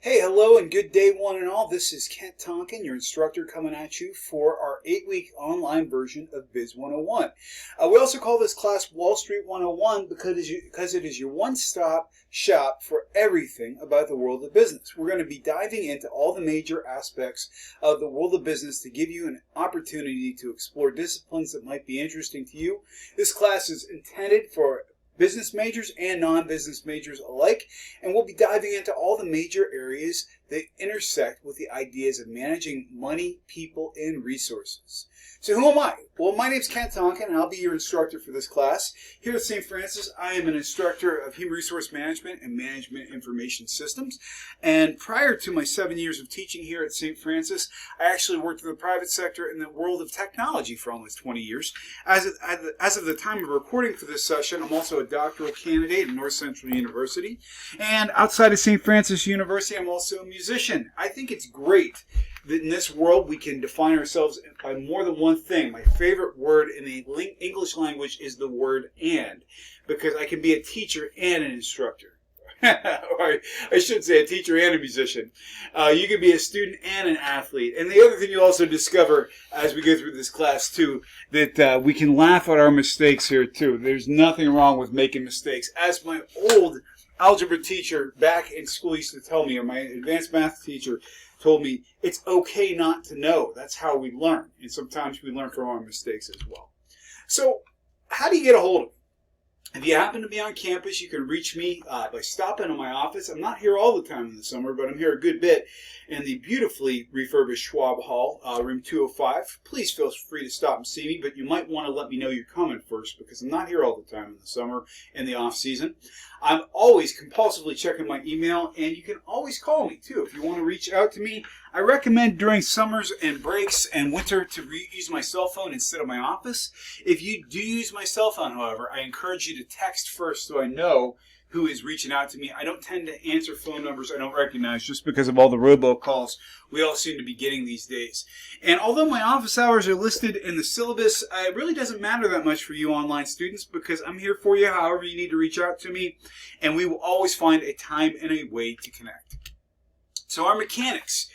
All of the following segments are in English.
Hey, hello, and good day, one and all. This is Kent Tonkin, your instructor, coming at you for our 8-week online version of Biz 101. We also call this class Wall Street 101 because it is your one-stop shop for everything about the world of business. We're going to be diving into all the major aspects of the world of business to give you an opportunity to explore disciplines that might be interesting to you. This class is intended for business majors and non-business majors alike, and we'll be diving into all the major areas that intersect with the ideas of managing money, people, and resources. So who am I? Well, my name is Kent Tonkin, and I'll be your instructor for this class. Here at St. Francis, I am an instructor of Human Resource Management and Management Information Systems. And prior to my 7 years of teaching here at St. Francis, I actually worked in the private sector in the world of technology for almost 20 years. As of the time of recording for this session, I'm also a doctoral candidate at North Central University. And outside of St. Francis University, I'm also a musician. I think it's great that in this world we can define ourselves by more than one thing. My favorite word in the English language is the word "and," because I can be a teacher and an instructor. Or I should say a teacher and a musician. You can be a student and an athlete. And the other thing you'll also discover as we go through this class too, that we can laugh at our mistakes here too. There's nothing wrong with making mistakes. As my old algebra teacher back in school used to tell me, or my advanced math teacher told me, it's okay not to know. That's how we learn. And sometimes we learn from our mistakes as well. So how do you get a hold of me? If you happen to be on campus, you can reach me by stopping in my office. I'm not here all the time in the summer, but I'm here a good bit in the beautifully refurbished Schwab Hall, room 205. Please feel free to stop and see me, but you might want to let me know you're coming first because I'm not here all the time in the summer and the off season. I'm always compulsively checking my email, and you can always call me too if you want to reach out to me. I recommend during summers and breaks and winter to use my cell phone instead of my office. If you do use my cell phone, however, I encourage you to text first so I know who is reaching out to me. I don't tend to answer phone numbers I don't recognize just because of all the robocalls we all seem to be getting these days. And although my office hours are listed in the syllabus, it really doesn't matter that much for you online students because I'm here for you however you need to reach out to me, and we will always find a time and a way to connect. So our mechanics.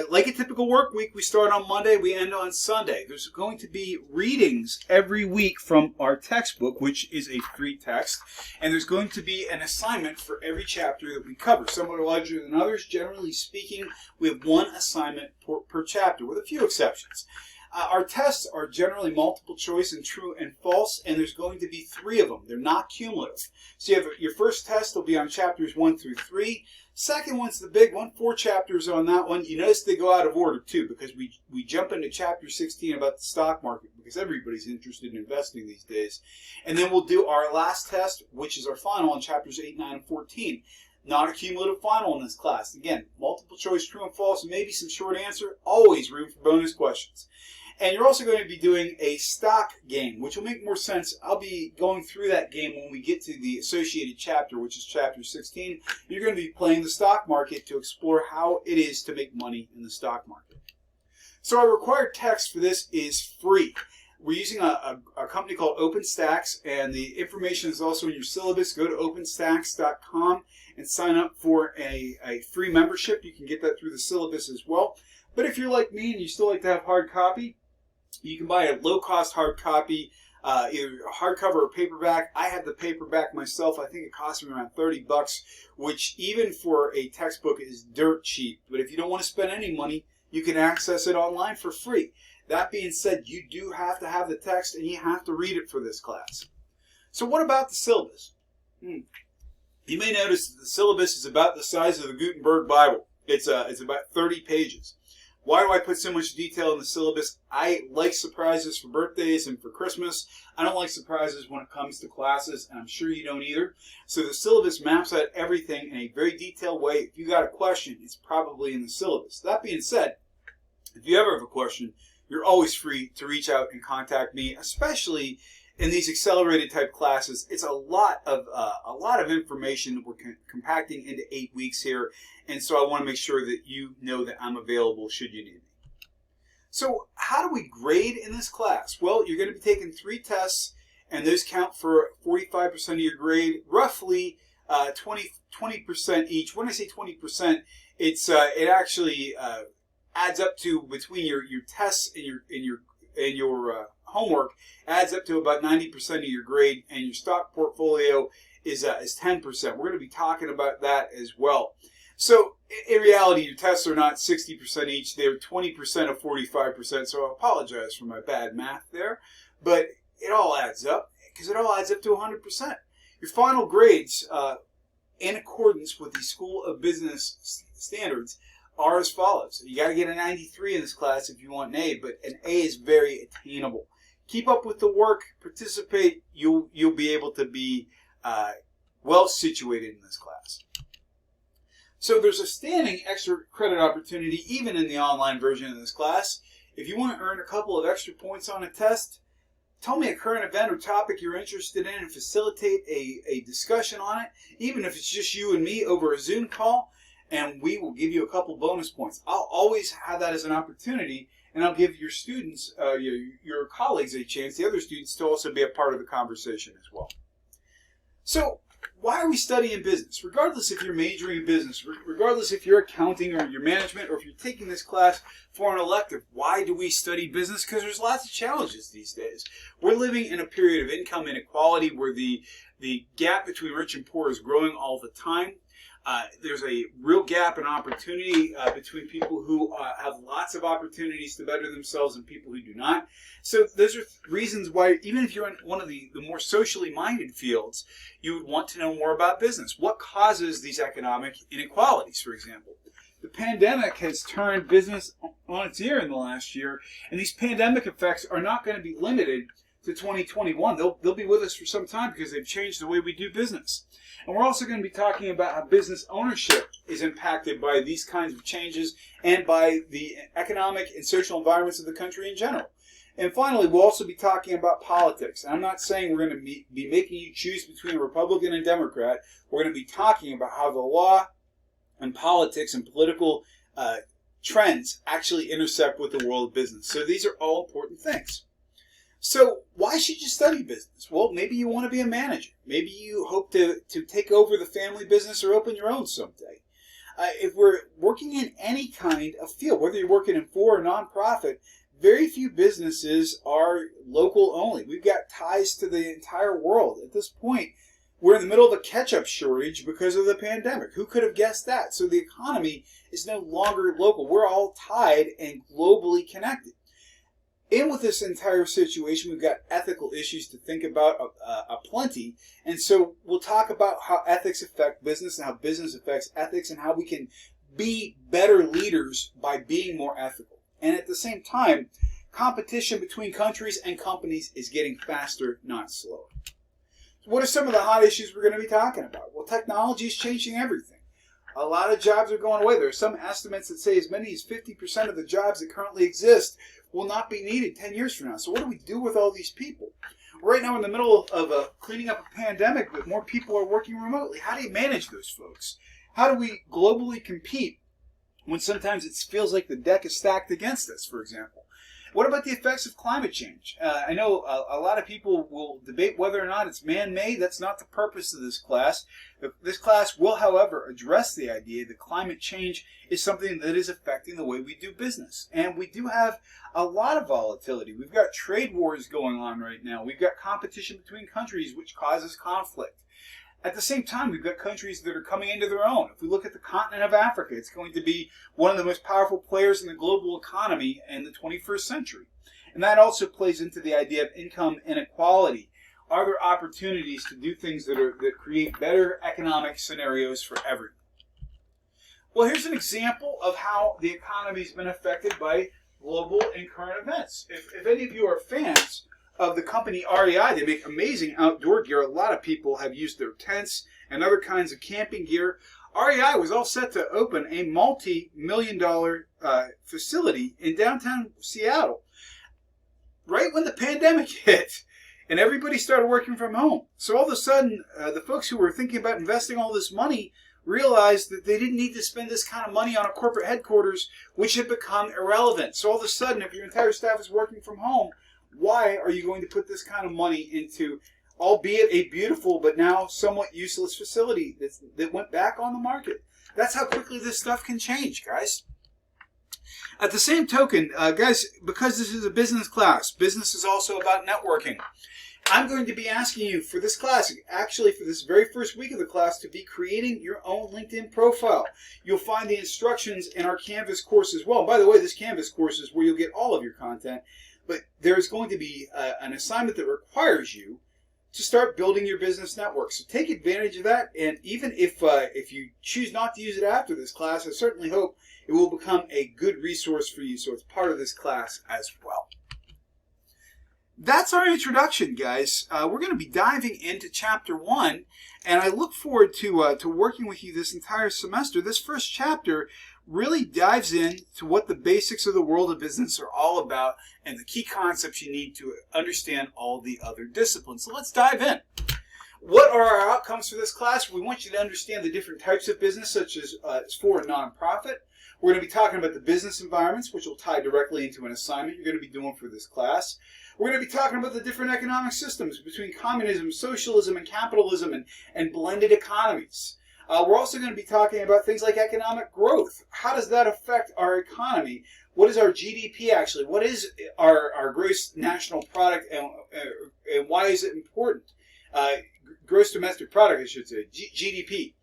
Like a typical work week, we start on Monday, we end on Sunday. There's going to be readings every week from our textbook, which is a free text, and there's going to be an assignment for every chapter that we cover. Some are larger than others. Generally speaking, we have one assignment per chapter, with a few exceptions. Our tests are generally multiple choice and true and false, and there's going to be 3 of them. They're not cumulative. So you have your first test will be on chapters 1 through 3. Second one's the big one, 4 chapters on that one. You notice they go out of order too because we jump into chapter 16 about the stock market because everybody's interested in investing these days. And then we'll do our last test, which is our final on chapters 8, 9, and 14. Not a cumulative final in this class. Again, multiple choice, true and false, maybe some short answer, always room for bonus questions. And you're also going to be doing a stock game, which will make more sense. I'll be going through that game when we get to the associated chapter, which is chapter 16. You're going to be playing the stock market to explore how it is to make money in the stock market. So our required text for this is free. We're using a company called OpenStax, and the information is also in your syllabus. Go to openstax.com and sign up for a free membership. You can get that through the syllabus as well. But if you're like me and you still like to have hard copy, you can buy a low-cost hard copy, either hardcover or paperback. I have the paperback myself. I think it costs me around $30, which even for a textbook is dirt cheap. But if you don't want to spend any money, you can access it online for free. That being said, you do have to have the text and you have to read it for this class. So what about the syllabus? You may notice that the syllabus is about the size of the Gutenberg Bible. It's about 30 pages. Why do I put so much detail in the syllabus? I like surprises for birthdays and for Christmas. I don't like surprises when it comes to classes, and I'm sure you don't either. So the syllabus maps out everything in a very detailed way. If you got a question, it's probably in the syllabus. That being said, if you ever have a question, you're always free to reach out and contact me, especially in these accelerated type classes. It's a lot of information that we're compacting into 8 weeks here, and so I want to make sure that you know that I'm available should you need me. So how do we grade in this class? Well, you're going to be taking 3 tests, and those count for 45% of your grade. Roughly, 20% each. When I say 20%, it actually adds up to, between your tests and your homework, adds up to about 90% of your grade, and your stock portfolio is 10%. We're going to be talking about that as well. So in reality, your tests are not 60% each; they're 20% of 45%. So I apologize for my bad math there, but it all adds up, because it all adds up to 100%. Your final grades, in accordance with the School of Business standards, are as follows. You got to get a 93 in this class if you want an A, but an A is very attainable. Keep up with the work, participate. You'll be able to be well situated in this class. So there's a standing extra credit opportunity even in the online version of this class. If you want to earn a couple of extra points on a test, tell me a current event or topic you're interested in and facilitate a discussion on it, even if it's just you and me over a Zoom call, and we will give you a couple bonus points. I'll always have that as an opportunity, and I'll give your students, your colleagues, a chance, the other students, to also be a part of the conversation as well. So, why are we studying business? Regardless if you're majoring in business, regardless if you're accounting or you're management, or if you're taking this class for an elective, why do we study business? Because there's lots of challenges these days. We're living in a period of income inequality where the gap between rich and poor is growing all the time. There's a real gap in opportunity between people who have lots of opportunities to better themselves and people who do not. So those are reasons why, even if you're in one of the more socially minded fields, you would want to know more about business. What causes these economic inequalities, for example? The pandemic has turned business on its ear in the last year, and these pandemic effects are not going to be limited to 2021. They'll be with us for some time because they've changed the way we do business. And we're also going to be talking about how business ownership is impacted by these kinds of changes and by the economic and social environments of the country in general. And finally, we'll also be talking about politics. And I'm not saying we're going to be making you choose between a Republican and Democrat. We're going to be talking about how the law and politics and political trends actually intersect with the world of business. So these are all important things. So why should you study business? Well, maybe you want to be a manager. Maybe you hope to take over the family business or open your own someday. If we're working in any kind of field, whether you're working in for or nonprofit, very few businesses are local only. We've got ties to the entire world. At this point, we're in the middle of a ketchup shortage because of the pandemic. Who could have guessed that? So the economy is no longer local. We're all tied and globally connected. And with this entire situation, we've got ethical issues to think about aplenty. And so we'll talk about how ethics affect business and how business affects ethics and how we can be better leaders by being more ethical. And at the same time, competition between countries and companies is getting faster, not slower. So what are some of the hot issues we're going to be talking about? Well, technology is changing everything. A lot of jobs are going away. There are some estimates that say as many as 50% of the jobs that currently exist will not be needed 10 years from now. So what do we do with all these people? Right now we're in the middle of cleaning up a pandemic, but more people are working remotely. How do you manage those folks? How do we globally compete when sometimes it feels like the deck is stacked against us, for example? What about the effects of climate change? I know a lot of people will debate whether or not it's man-made. That's not the purpose of this class. This class will, however, address the idea that climate change is something that is affecting the way we do business. And we do have a lot of volatility. We've got trade wars going on right now. We've got competition between countries, which causes conflict. At the same time, we've got countries that are coming into their own. If we look at the continent of Africa, it's going to be one of the most powerful players in the global economy in the 21st century. And that also plays into the idea of income inequality. Are there opportunities to do things that create better economic scenarios for everyone? Well, here's an example of how the economy's been affected by global and current events. If any of you are fans of the company REI, they make amazing outdoor gear. A lot of people have used their tents and other kinds of camping gear. REI was all set to open a multi-million-dollar facility in downtown Seattle right when the pandemic hit and everybody started working from home. So all of a sudden, the folks who were thinking about investing all this money realized that they didn't need to spend this kind of money on a corporate headquarters, which had become irrelevant. So all of a sudden, if your entire staff is working from home, why are you going to put this kind of money into albeit a beautiful but now somewhat useless facility that went back on the market. That's how quickly this stuff can change, guys. At the same token, guys, because this is a business class, business is also about networking. I'm going to be asking you for this class, actually for this very first week of the class, to be creating your own LinkedIn profile. You'll find the instructions in our Canvas course as well. And by the way, this Canvas course is where you'll get all of your content, but there's going to be an assignment that requires you to start building your business network. So take advantage of that, and even if you choose not to use it after this class, I certainly hope it will become a good resource for you, so it's part of this class as well. That's our introduction, guys. We're going to be diving into Chapter 1, and I look forward to working with you this entire semester. This first chapter really dives into what the basics of the world of business are all about and the key concepts you need to understand all the other disciplines. So let's dive in. What are our outcomes for this class? We want you to understand the different types of business, such as for a nonprofit. We're going to be talking about the business environments, which will tie directly into an assignment you're going to be doing for this class. We're going to be talking about the different economic systems between communism, socialism, and capitalism, and blended economies. We're also going to be talking about things like economic growth. How does that affect our economy? What is our GDP actually? What is our gross national product, and why is it important? Gross domestic product, I should say, GDP.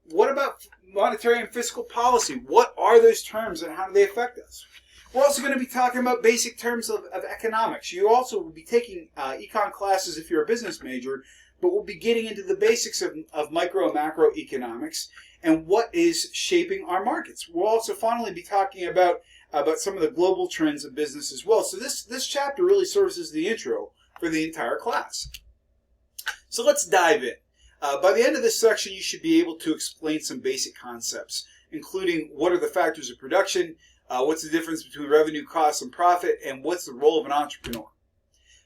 What about monetary and fiscal policy? What are those terms and how do they affect us? We're also going to be talking about basic terms of economics. You also will be taking econ classes if you're a business major, but we'll be getting into the basics of micro and macro economics and what is shaping our markets. We'll also finally be talking about some of the global trends of business as well. So this chapter really serves as the intro for the entire class. So let's dive in. By the end of this section, you should be able to explain some basic concepts, including what are the factors of production, what's the difference between revenue, cost, and profit, and what's the role of an entrepreneur.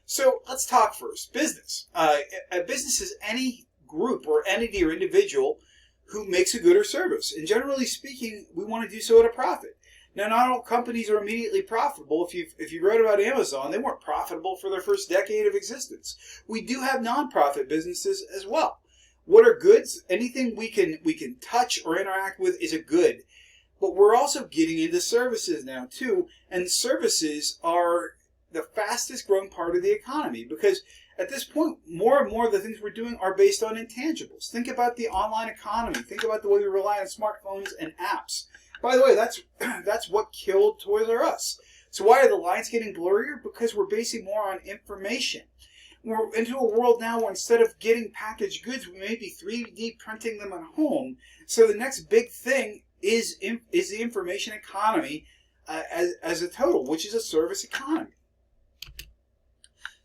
So let's talk first. Business. A business is any group or entity or individual who makes a good or service. And generally speaking, we want to do so at a profit. Now, not all companies are immediately profitable. If you read about Amazon, they weren't profitable for their first decade of existence. We do have nonprofit businesses as well. What are goods? Anything we can touch or interact with is a good. But we're also getting into services now too, and services are the fastest growing part of the economy because at this point, more and more of the things we're doing are based on intangibles. Think about the online economy. Think about the way we rely on smartphones and apps. By the way, that's what killed Toys R Us. So why are the lines getting blurrier? Because we're basing more on information. We're into a world now where instead of getting packaged goods, we may be 3D printing them at home. So the next big thing is the information economy as a total, which is a service economy.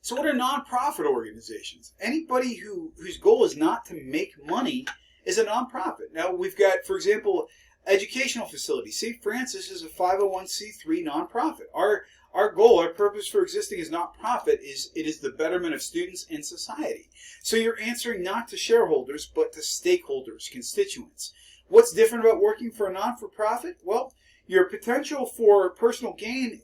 So what are nonprofit organizations? Anybody whose goal is not to make money is a nonprofit. Now we've got, for example, educational facilities. St. Francis is a 501c3 nonprofit. Our goal, our purpose for existing as not-profit is the betterment of students and society. So you're answering not to shareholders, but to stakeholders, constituents. What's different about working for a non-for-profit? Well, your potential for personal gain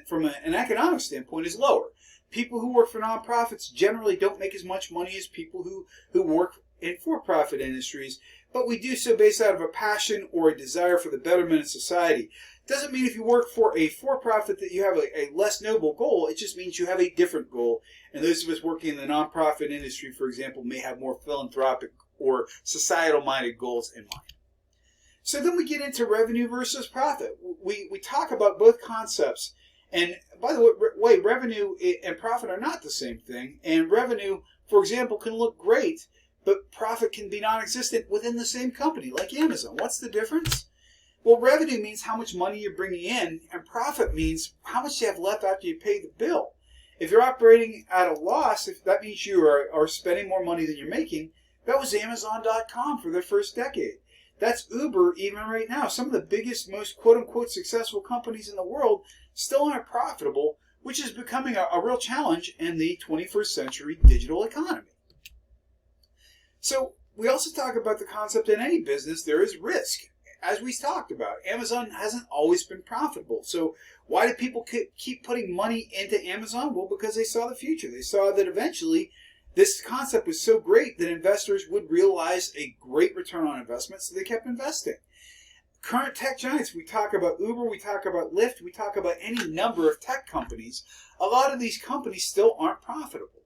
from an economic standpoint is lower. People who work for nonprofits generally don't make as much money as people who work in for-profit industries, but we do so based out of a passion or a desire for the betterment of society. Doesn't mean if you work for a for-profit that you have a less noble goal. It just means you have a different goal. And those of us working in the nonprofit industry, for example, may have more philanthropic or societal-minded goals in mind. So then we get into revenue versus profit. We talk about both concepts. And by the way, revenue and profit are not the same thing. And revenue, for example, can look great, but profit can be non-existent within the same company, like Amazon. What's the difference? Well, revenue means how much money you're bringing in, and profit means how much you have left after you pay the bill. If you're operating at a loss, if that means you are spending more money than you're making, that was Amazon.com for their first decade. That's Uber even right now. Some of the biggest, most quote-unquote successful companies in the world still aren't profitable, which is becoming a real challenge in the 21st century digital economy. So we also talk about the concept in any business there is risk. As we talked about, Amazon hasn't always been profitable. So why do people keep putting money into Amazon? Well, because they saw the future. They saw that eventually This concept was so great that investors would realize a great return on investment, so they kept investing. Current tech giants, we talk about Uber, we talk about Lyft, we talk about any number of tech companies. A lot of these companies still aren't profitable.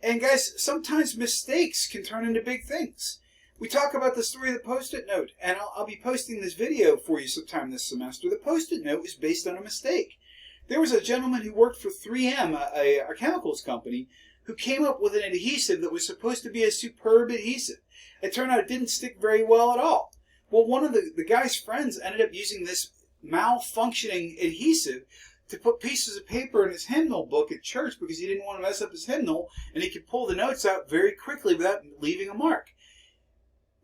And guys, sometimes mistakes can turn into big things. We talk about the story of the Post-it note, and I'll be posting this video for you sometime this semester. The Post-it note is based on a mistake. There was a gentleman who worked for 3M, a chemicals company, who came up with an adhesive that was supposed to be a superb adhesive. It turned out it didn't stick very well at all. Well, one of the guy's friends ended up using this malfunctioning adhesive to put pieces of paper in his hymnal book at church because he didn't want to mess up his hymnal, and he could pull the notes out very quickly without leaving a mark.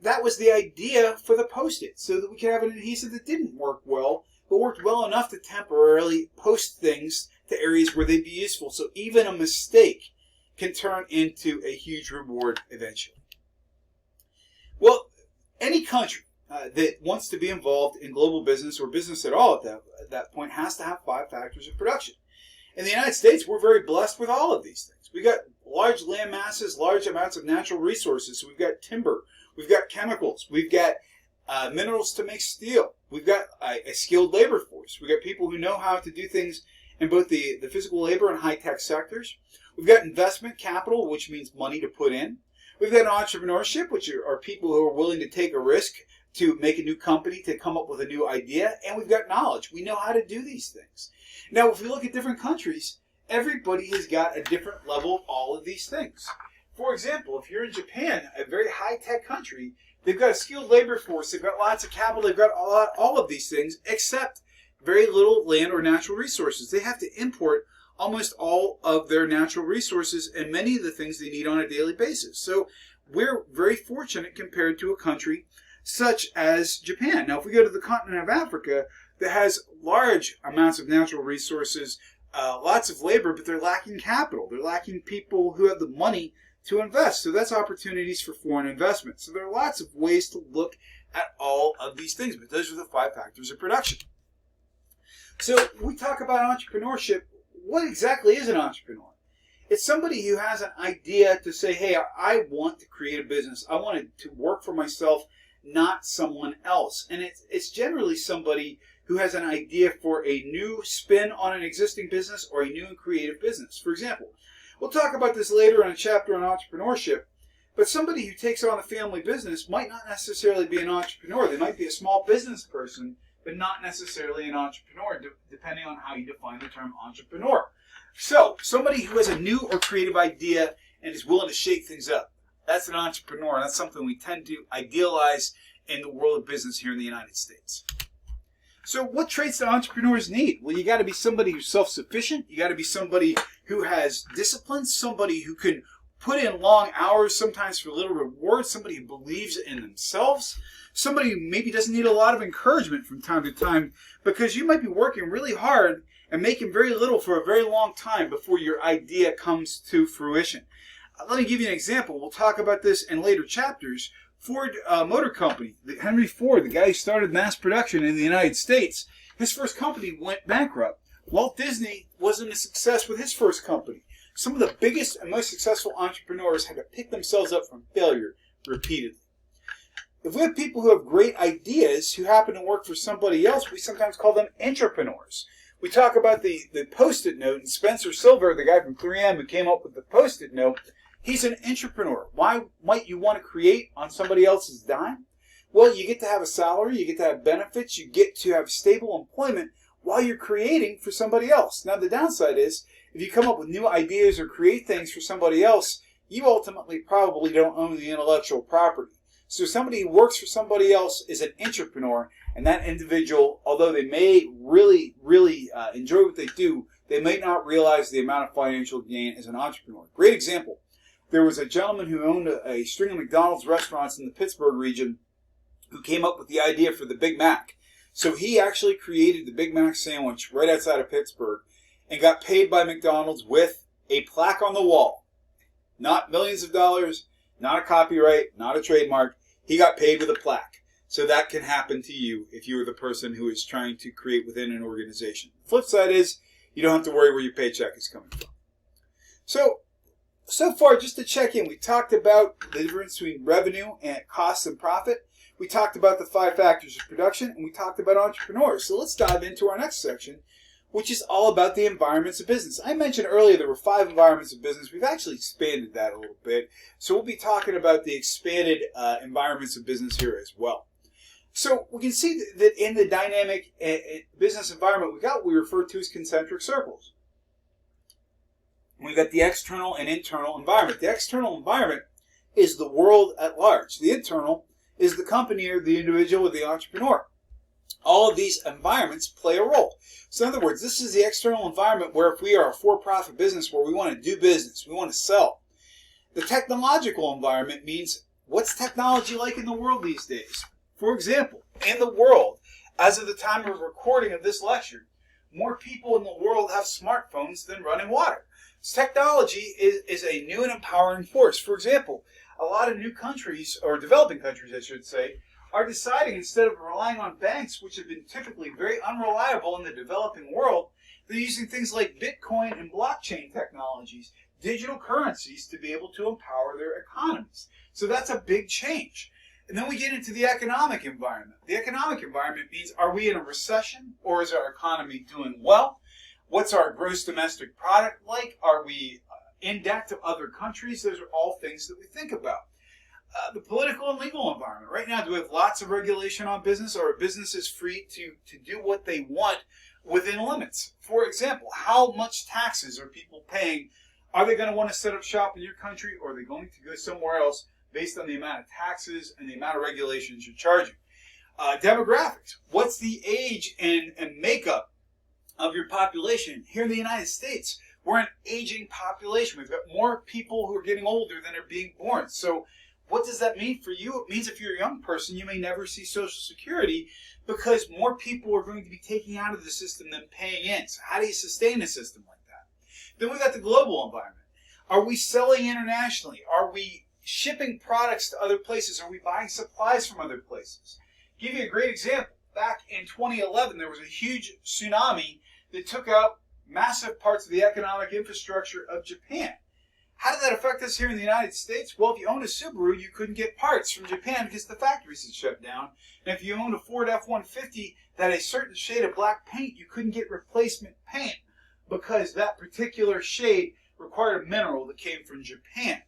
That was the idea for the Post-it, so that we could have an adhesive that didn't work well, but worked well enough to temporarily post things to areas where they'd be useful. So even a mistake can turn into a huge reward eventually. Well, any country that wants to be involved in global business or business at all at that point has to have 5 factors of production. In the United States, we're very blessed with all of these things. We've got large land masses, large amounts of natural resources. So we've got timber, we've got chemicals, we've got minerals to make steel. We've got a skilled labor force. We've got people who know how to do things in both the physical labor and high-tech sectors. We've got investment capital, which means money to put in. We've got entrepreneurship, which are people who are willing to take a risk to make a new company, to come up with a new idea. And we've got knowledge. We know how to do these things. Now, if we look at different countries, everybody has got a different level of all of these things. For example, if you're in Japan, a very high-tech country, they've got a skilled labor force, they've got lots of capital, they've got all of these things, except very little land or natural resources. They have to import almost all of their natural resources and many of the things they need on a daily basis. So we're very fortunate compared to a country such as Japan. Now, if we go to the continent of Africa, that has large amounts of natural resources, lots of labor, but they're lacking capital. They're lacking people who have the money to invest. So that's opportunities for foreign investment. So there are lots of ways to look at all of these things, but those are the 5 factors of production. So we talk about entrepreneurship. What exactly is an entrepreneur? It's somebody who has an idea to say, hey, I want to create a business. I want to work for myself, not someone else. And it's generally somebody who has an idea for a new spin on an existing business or a new and creative business. For example, we'll talk about this later in a chapter on entrepreneurship, but somebody who takes on a family business might not necessarily be an entrepreneur. They might be a small business person, but not necessarily an entrepreneur, depending on how you define the term entrepreneur. So, somebody who has a new or creative idea and is willing to shake things up, that's an entrepreneur. That's something we tend to idealize in the world of business here in the United States. So what traits do entrepreneurs need? Well, you got to be somebody who's self-sufficient. You got to be somebody who has discipline, somebody who can put in long hours, sometimes for little reward, somebody who believes in themselves, somebody who maybe doesn't need a lot of encouragement from time to time, because you might be working really hard and making very little for a very long time before your idea comes to fruition. Let me give you an example. We'll talk about this in later chapters. Ford Motor Company, Henry Ford, the guy who started mass production in the United States, his first company went bankrupt. Walt Disney wasn't a success with his first company. Some of the biggest and most successful entrepreneurs had to pick themselves up from failure repeatedly. If we have people who have great ideas who happen to work for somebody else, we sometimes call them entrepreneurs. We talk about the Post-it note, and Spencer Silver, the guy from 3M who came up with the Post-it note, he's an entrepreneur. Why might you want to create on somebody else's dime? Well, you get to have a salary, you get to have benefits, you get to have stable employment while you're creating for somebody else. Now, the downside is, if you come up with new ideas or create things for somebody else, you ultimately probably don't own the intellectual property. So somebody who works for somebody else is an entrepreneur, and that individual, although they may really enjoy what they do, they may not realize the amount of financial gain as an entrepreneur. Great example. There was a gentleman who owned a string of McDonald's restaurants in the Pittsburgh region who came up with the idea for the Big Mac. So he actually created the Big Mac sandwich right outside of Pittsburgh and got paid by McDonald's with a plaque on the wall. Not millions of dollars, not a copyright, not a trademark. He got paid with a plaque. So that can happen to you if you are the person who is trying to create within an organization. The flip side is you don't have to worry where your paycheck is coming from. So So far, just to check in, we talked about the difference between revenue and cost and profit. We talked about the 5 factors of production, and we talked about entrepreneurs. So let's dive into our next section, which is all about the environments of business. I mentioned earlier there were 5 environments of business. We've actually expanded that a little bit. So we'll be talking about the expanded environments of business here as well. So we can see that in the dynamic business environment, we got what we refer to as concentric circles. We've got the external and internal environment. The external environment is the world at large. The internal is the company or the individual or the entrepreneur. All of these environments play a role. So in other words, this is the external environment where if we are a for-profit business where we want to do business, we want to sell. The technological environment means what's technology like in the world these days? For example, in the world, as of the time of recording of this lecture, more people in the world have smartphones than running water. So technology is a new and empowering force. For example, a lot of new countries, or developing countries I should say, are deciding instead of relying on banks, which have been typically very unreliable in the developing world, they're using things like Bitcoin and blockchain technologies, digital currencies, to be able to empower their economies. So that's a big change. And then we get into the economic environment. The economic environment means, are we in a recession or is our economy doing well? What's our gross domestic product like? Are we in debt to other countries? Those are all things that we think about. The political and legal environment. Right now, do we have lots of regulation on business, or are businesses free to do what they want within limits? For example, how much taxes are people paying? Are they going to want to set up shop in your country, or are they going to go somewhere else based on the amount of taxes and the amount of regulations you're charging? Demographics. What's the age and makeup of your population? Here in the United States, we're an aging population. We've got more people who are getting older than are being born. So what does that mean for you? It means if you're a young person, you may never see Social Security because more people are going to be taking out of the system than paying in. So how do you sustain a system like that? Then we've got the global environment. Are we selling internationally? Are we shipping products to other places? Are we buying supplies from other places? Give you a great example. Back in 2011, there was a huge tsunami that took out massive parts of the economic infrastructure of Japan. How did that affect us here in the United States? Well, if you owned a Subaru, you couldn't get parts from Japan because the factories had shut down. And if you owned a Ford F-150 that had a certain shade of black paint, you couldn't get replacement paint because that particular shade required a mineral that came from Japan.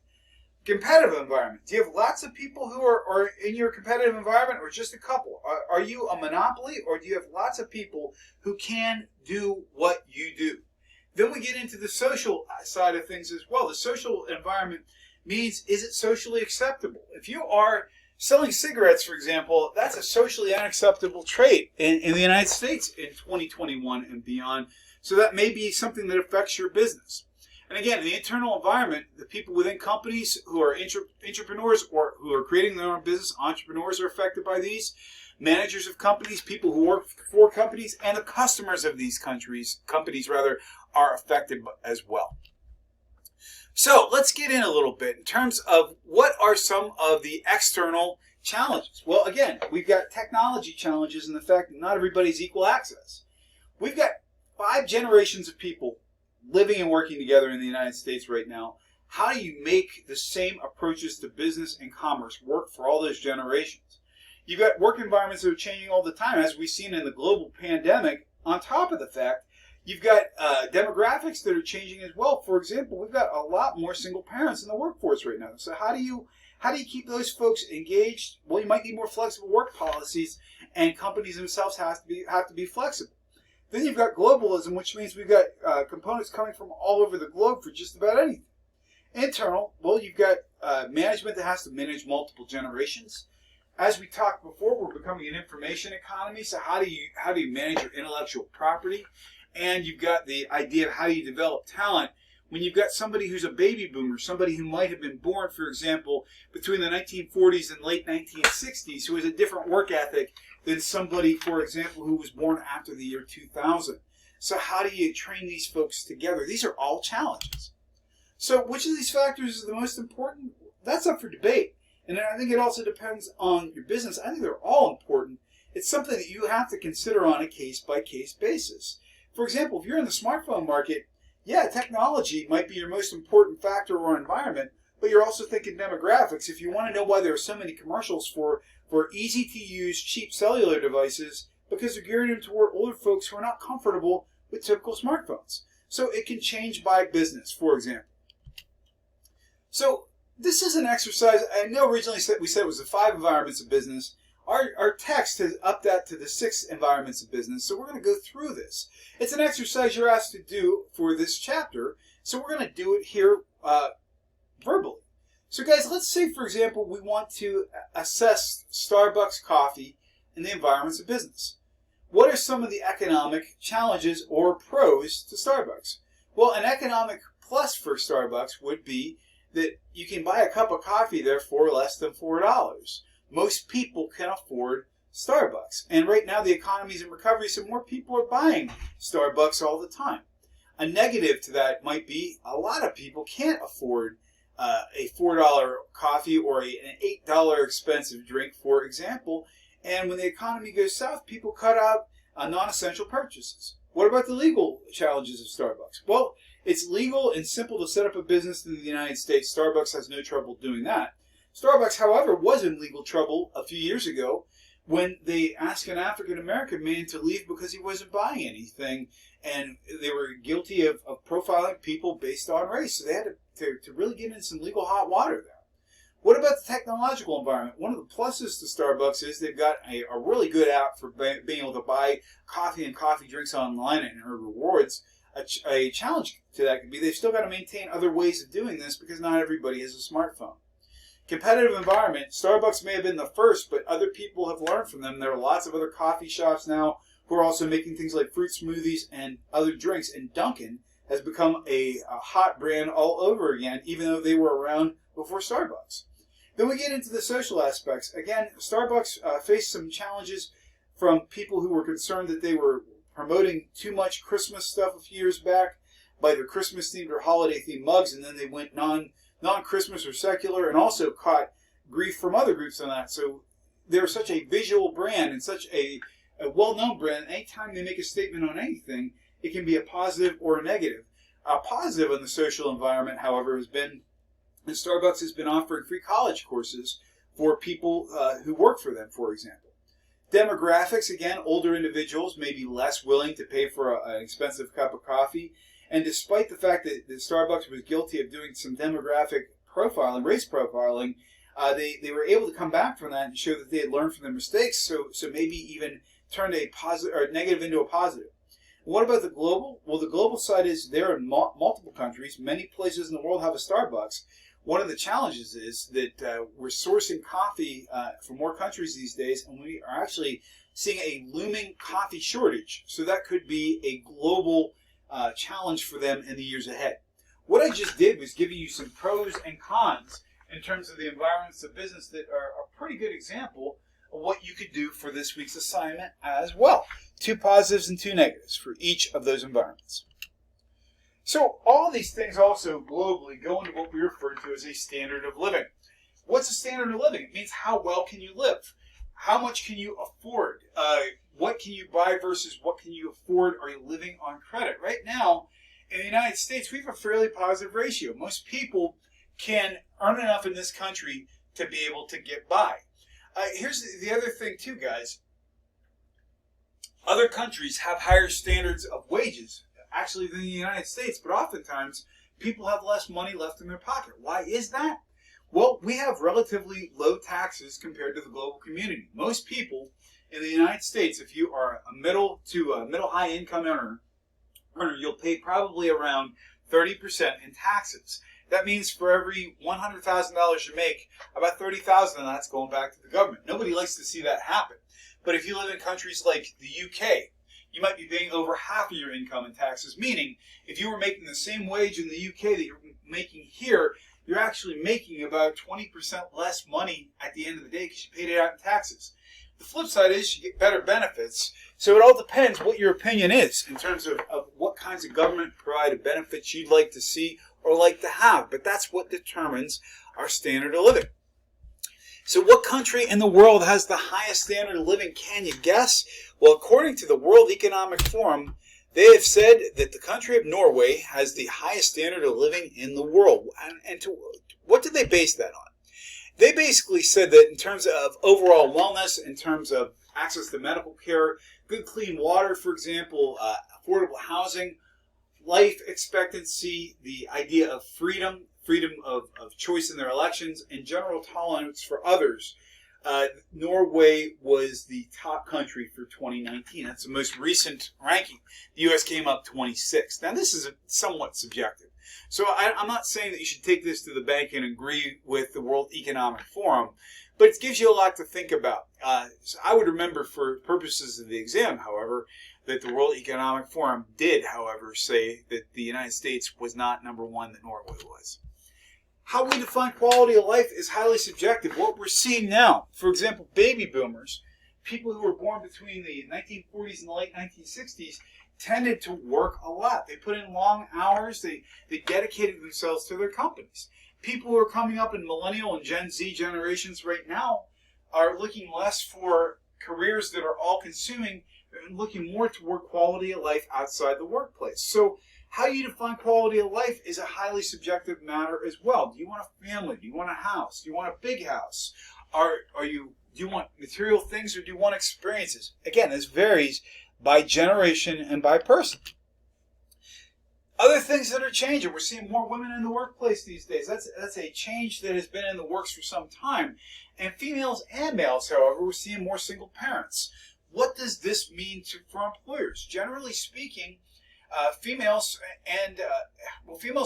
Competitive environment. Do you have lots of people who are in your competitive environment, or just a couple? Are you a monopoly, or do you have lots of people who can do what you do? Then we get into the social side of things as well. The social environment means, is it socially acceptable? If you are selling cigarettes, for example, that's a socially unacceptable trade in the United States in 2021 and beyond. So that may be something that affects your business. And again, the internal environment, the people within companies who are entrepreneurs or who are creating their own business, entrepreneurs are affected by these. Managers of companies, people who work for companies, and the customers of these companies are affected as well. So let's get in a little bit in terms of what are some of the external challenges. Well, again, we've got technology challenges and the fact that not everybody's equal access. We've got 5 generations of people living and working together in the United States right now. How do you make the same approaches to business and commerce work for all those generations? You've got work environments that are changing all the time, as we've seen in the global pandemic. On top of the fact, you've got demographics that are changing as well. For example, we've got a lot more single parents in the workforce right now. So how do you keep those folks engaged? Well, you might need more flexible work policies, and companies themselves have to be flexible. Then you've got globalism, which means we've got components coming from all over the globe for just about anything. Internal, well, you've got management that has to manage multiple generations. As we talked before, we're becoming an information economy. So how do you manage your intellectual property? And you've got the idea of how do you develop talent when you've got somebody who's a baby boomer, somebody who might have been born, for example, between the 1940s and late 1960s, who has a different work ethic than somebody, for example, who was born after the year 2000. So how do you train these folks together? These are all challenges. So which of these factors is the most important? That's up for debate. And I think it also depends on your business. I think they're all important. It's something that you have to consider on a case-by-case basis. For example, if you're in the smartphone market, yeah, technology might be your most important factor or environment, but you're also thinking demographics. If you want to know why there are so many commercials for easy-to-use, cheap cellular devices, because they're geared toward older folks who are not comfortable with typical smartphones. So it can change by business, for example. So this is an exercise. I know originally we said it was the 5 environments of business. Our text has upped that to the 6 environments of business, so we're going to go through this. It's an exercise you're asked to do for this chapter, so we're going to do it here verbally. So guys, let's say, for example, we want to assess Starbucks coffee in the environments of business. What are some of the economic challenges or pros to Starbucks? Well, an economic plus for Starbucks would be that you can buy a cup of coffee there for less than $4. Most people can afford Starbucks. And right now the economy's in recovery, so more people are buying Starbucks all the time. A negative to that might be a lot of people can't afford a $4 coffee or an $8 expensive drink, for example. And when the economy goes south, people cut out non-essential purchases. What about the legal challenges of Starbucks? Well, it's legal and simple to set up a business in the United States. Starbucks has no trouble doing that. Starbucks, however, was in legal trouble a few years ago when they asked an African-American man to leave because he wasn't buying anything, and they were guilty of profiling people based on race. So they had to really get in some legal hot water there. What about the technological environment? One of the pluses to Starbucks is they've got a really good app for being able to buy coffee and coffee drinks online and earn rewards. A challenge to that could be they've still got to maintain other ways of doing this because not everybody has a smartphone. Competitive environment. Starbucks may have been the first, but other people have learned from them. There are lots of other coffee shops now who are also making things like fruit smoothies and other drinks. And Dunkin' has become a hot brand all over again, even though they were around before Starbucks. Then we get into the social aspects. Again, Starbucks faced some challenges from people who were concerned that they were promoting too much Christmas stuff a few years back by their Christmas-themed or holiday-themed mugs, and then they went non-Christmas or secular, and also caught grief from other groups on that. So they're such a visual brand and such a well-known brand. Anytime they make a statement on anything, it can be a positive or a negative. A positive in the social environment, however, has been that Starbucks has been offering free college courses for people who work for them, for example. Demographics, again, older individuals may be less willing to pay for an expensive cup of coffee. And despite the fact that Starbucks was guilty of doing some demographic profiling, race profiling, they were able to come back from that and show that they had learned from their mistakes, so maybe even turned a positive or negative into a positive. What about the global? Well, the global side is there in multiple countries. Many places in the world have a Starbucks. One of the challenges is that we're sourcing coffee from more countries these days, and we are actually seeing a looming coffee shortage. So that could be a global challenge for them in the years ahead. What I just did was give you some pros and cons in terms of the environments of business that are a pretty good example of what you could do for this week's assignment as well. 2 positives and 2 negatives for each of those environments. So all these things also globally go into what we refer to as a standard of living. What's a standard of living? It means how well can you live? How much can you afford? What can you buy versus what can you afford? Are you living on credit? Right now, in the United States, we have a fairly positive ratio. Most people can earn enough in this country to be able to get by. Here's the other thing too, guys. Other countries have higher standards of wages, actually, than the United States, but oftentimes people have less money left in their pocket. Why is that? Well, we have relatively low taxes compared to the global community. Most people in the United States, if you are a middle to a middle-high income earner, you'll pay probably around 30% in taxes. That means for every $100,000 you make, about $30,000 of that's going back to the government. Nobody likes to see that happen. But if you live in countries like the UK, you might be paying over half of your income in taxes, meaning if you were making the same wage in the UK that you're making here, you're actually making about 20% less money at the end of the day because you paid it out in taxes. The flip side is you get better benefits. So it all depends what your opinion is in terms of what kinds of government-provided benefits you'd like to see or like to have. But that's what determines our standard of living. So what country in the world has the highest standard of living? Can you guess? Well, according to the World Economic Forum, They have said that the country of Norway has the highest standard of living in the world. And what did they base that on? They basically said that in terms of overall wellness, in terms of access to medical care, good clean water, for example, affordable housing, life expectancy, the idea of freedom of choice in their elections, and general tolerance for others, Norway was the top country for 2019. That's the most recent ranking. The U.S. came up 26th. Now, this is somewhat subjective. So I'm not saying that you should take this to the bank and agree with the World Economic Forum, but it gives you a lot to think about. So I would remember, for purposes of the exam, however, that the World Economic Forum did, however, say that the United States was not number one, that Norway was. How we define quality of life is highly subjective. What we're seeing now, for example, baby boomers, people who were born between the 1940s and the late 1960s, tended to work a lot. They put in long hours. They dedicated themselves to their companies. People who are coming up in millennial and Gen Z generations right now are looking less for careers that are all-consuming and looking more toward quality of life outside the workplace. So how you define quality of life is a highly subjective matter as well. Do you want a family? Do you want a house? Do you want a big house? Do you want material things, or do you want experiences? Again, this varies by generation and by person. Other things that are changing. We're seeing more women in the workplace these days. That's a change that has been in the works for some time. And females and males, however, we're seeing more single parents. What does this mean for employers? Generally speaking, females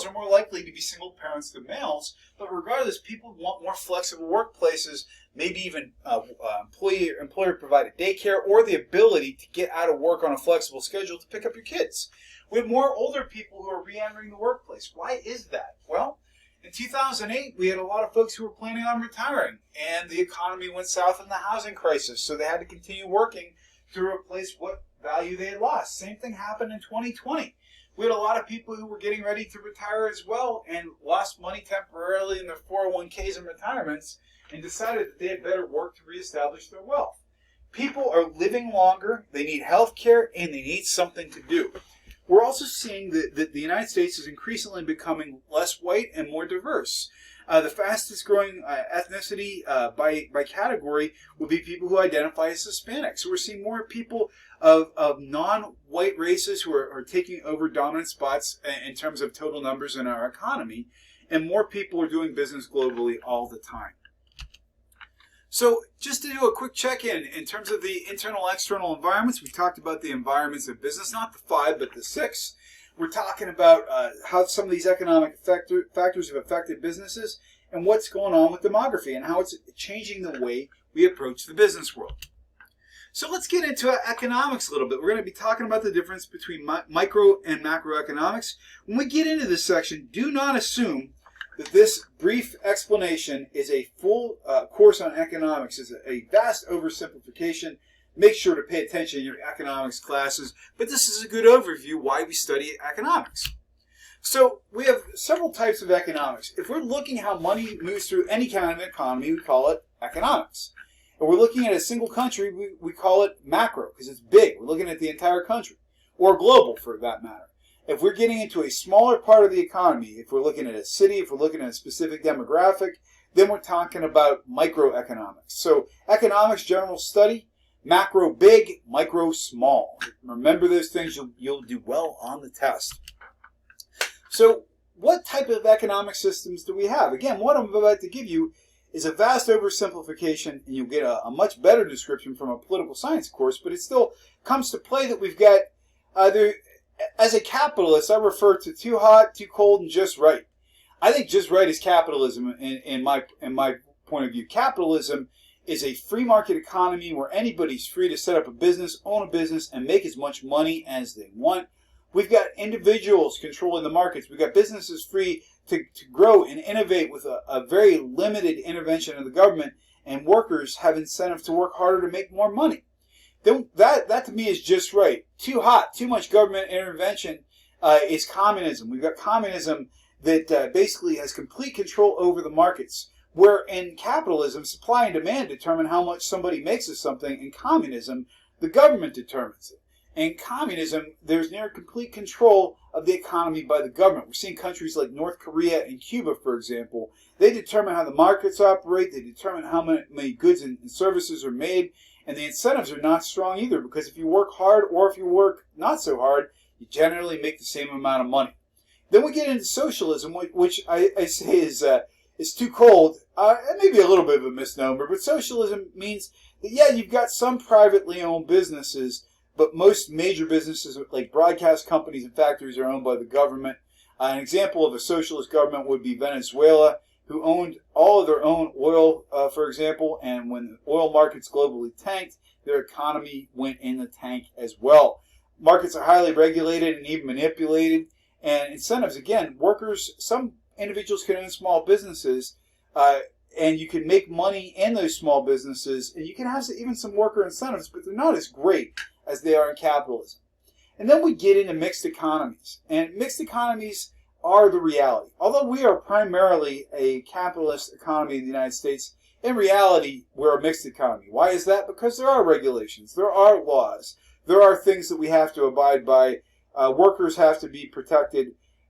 are more likely to be single parents than males, but regardless, people want more flexible workplaces, maybe even employer-provided daycare, or the ability to get out of work on a flexible schedule to pick up your kids. We have more older people who are re-entering the workplace. Why is that? Well, in 2008, we had a lot of folks who were planning on retiring, and the economy went south in the housing crisis, so they had to continue working to replace what value they had lost. Same thing happened in 2020. We had a lot of people who were getting ready to retire as well and lost money temporarily in their 401ks and retirements and decided that they had better work to reestablish their wealth. People are living longer, they need health care, and they need something to do. We're also seeing that the United States is increasingly becoming less white and more diverse. The fastest growing ethnicity by category will be people who identify as Hispanic. So we're seeing more people of non-white races who are taking over dominant spots in terms of total numbers in our economy, and more people are doing business globally all the time. So just to do a quick check-in in terms of the internal external environments, we talked about the environments of business, not the 5, but the 6. We're talking about how some of these economic factors have affected businesses and what's going on with demography and how it's changing the way we approach the business world. So let's get into economics a little bit. We're going to be talking about the difference between micro and macroeconomics. When we get into this section, do not assume that this brief explanation is a full course on economics. It's a vast oversimplification. Make sure to pay attention in your economics classes, but this is a good overview why we study economics. So we have several types of economics. If we're looking how money moves through any kind of economy, we call it economics. If we're looking at a single country, we call it macro because it's big. We're looking at the entire country, or global for that matter. If we're getting into a smaller part of the economy, if we're looking at a city, if we're looking at a specific demographic, then we're talking about microeconomics. So economics, general study, macro big, micro small. Remember those things, you'll do well on the test. So what type of economic systems do we have? Again, what I'm about to give you is a vast oversimplification, and you'll get a much better description from a political science course, but it still comes to play that we've got as a capitalist, I refer to too hot, too cold, and just right. I think just right is capitalism in my point of view. Capitalism is a free market economy where anybody's free to set up a business, own a business, and make as much money as they want. We've got individuals controlling the markets. We've got businesses free to grow and innovate with a very limited intervention of the government, and workers have incentive to work harder to make more money. Then that to me is just right. Too hot, too much government intervention is communism. We've got communism that basically has complete control over the markets, where in capitalism, supply and demand determine how much somebody makes of something. In communism, the government determines it. In communism, there's near complete control of the economy by the government. We're seeing countries like North Korea and Cuba, for example. They determine how the markets operate. They determine how many goods and services are made. And the incentives are not strong either, because if you work hard or if you work not so hard, you generally make the same amount of money. Then we get into socialism, which I say is too cold. It may be a little bit of a misnomer, but socialism means that, yeah, you've got some privately owned businesses, but most major businesses like broadcast companies and factories are owned by the government. An example of a socialist government would be Venezuela, who owned all of their own oil, for example, and when the oil markets globally tanked, their economy went in the tank as well. Markets are highly regulated and even manipulated. And incentives, again, workers, some individuals can own small businesses, and you can make money in those small businesses, and you can have even some worker incentives, but they're not as great as they are in capitalism. And then we get into mixed economies. And mixed economies are the reality. Although we are primarily a capitalist economy in the United States, in reality, we're a mixed economy. Why is that? Because there are regulations, there are laws, there are things that we have to abide by. Workers have to be protected.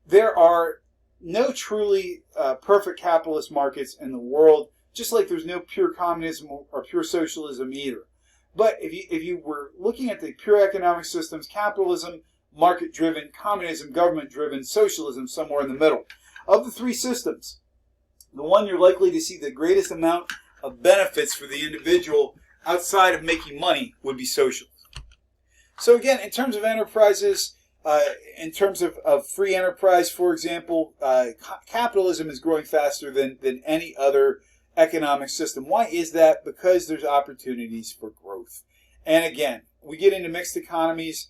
There are no truly perfect capitalist markets in the world, just like there's no pure communism or pure socialism either. But if you were looking at the pure economic systems, capitalism, market-driven, communism, government-driven, socialism, somewhere in the middle. Of the three systems, the one you're likely to see the greatest amount of benefits for the individual outside of making money would be socialism. So again, in terms of enterprises, in terms of free enterprise, for example, capitalism is growing faster than any other economic system. Why is that? Because there's opportunities for growth. And again, we get into mixed economies.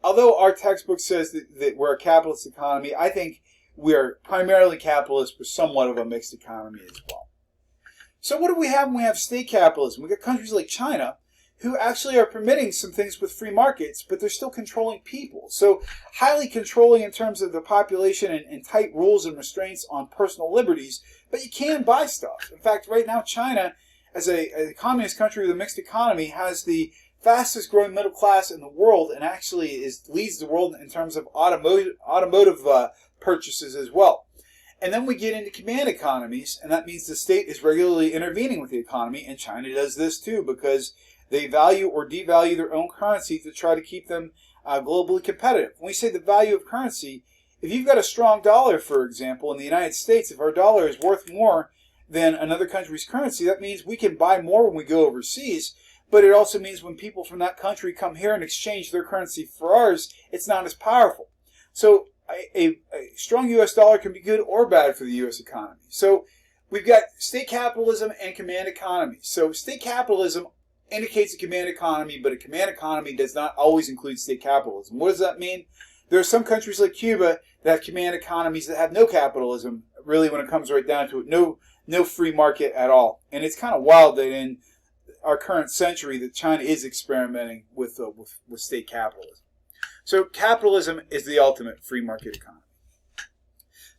Although our textbook says that we're a capitalist economy, I think we are primarily capitalist, but somewhat of a mixed economy as well. So what do we have when we have state capitalism? We got countries like China, who actually are permitting some things with free markets, but they're still controlling people. So highly controlling in terms of the population and tight rules and restraints on personal liberties, but you can buy stuff. In fact, right now, China, as a communist country with a mixed economy, has the fastest growing middle class in the world, and actually leads the world in terms of automotive purchases as well. And then we get into command economies, and that means the state is regularly intervening with the economy, and China does this too, because they value or devalue their own currency to try to keep them globally competitive. When we say the value of currency, if you've got a strong dollar, for example, in the United States, if our dollar is worth more than another country's currency, that means we can buy more when we go overseas, but it also means when people from that country come here and exchange their currency for ours, it's not as powerful. So a strong U.S. dollar can be good or bad for the U.S. economy. So we've got state capitalism and command economy. So state capitalism indicates a command economy, but a command economy does not always include state capitalism. What does that mean? There are some countries like Cuba that have command economies that have no capitalism, really, when it comes right down to it. No free market at all. And it's kind of wild that in our current century that China is experimenting with state capitalism. So capitalism is the ultimate free market economy.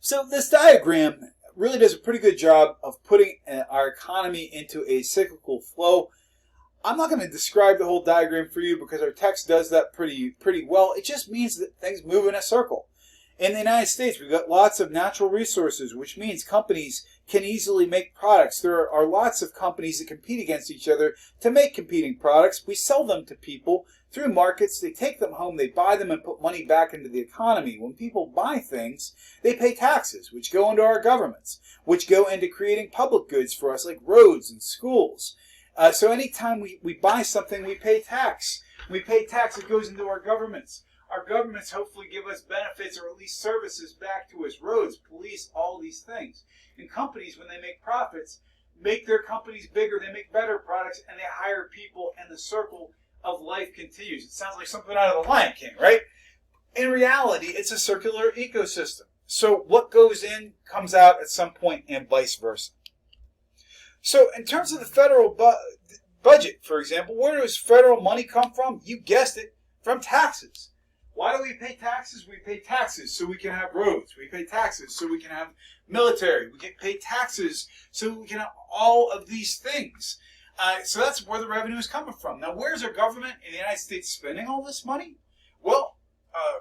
So this diagram really does a pretty good job of putting our economy into a cyclical flow. I'm not going to describe the whole diagram for you because our text does that pretty well. It just means that things move in a circle. In the United States, we've got lots of natural resources, which means companies can easily make products. There are lots of companies that compete against each other to make competing products. We sell them to people through markets. They take them home, they buy them, and put money back into the economy. When people buy things, they pay taxes, which go into our governments, which go into creating public goods for us, like roads and schools. So anytime we buy something, we pay tax. We pay tax, it goes into our governments. Our governments hopefully give us benefits or at least services back to us, roads, police, all these things. And companies, when they make profits, make their companies bigger, they make better products, and they hire people, and the circle of life continues. It sounds like something out of The Lion King, right? In reality, it's a circular ecosystem. So what goes in comes out at some point, and vice versa. So in terms of the federal budget, for example, where does federal money come from? You guessed it, from taxes. Why do we pay taxes? We pay taxes so we can have roads. We pay taxes so we can have military. We pay taxes so we can have all of these things. So that's where the revenue is coming from. Now, where's our government in the United States spending all this money?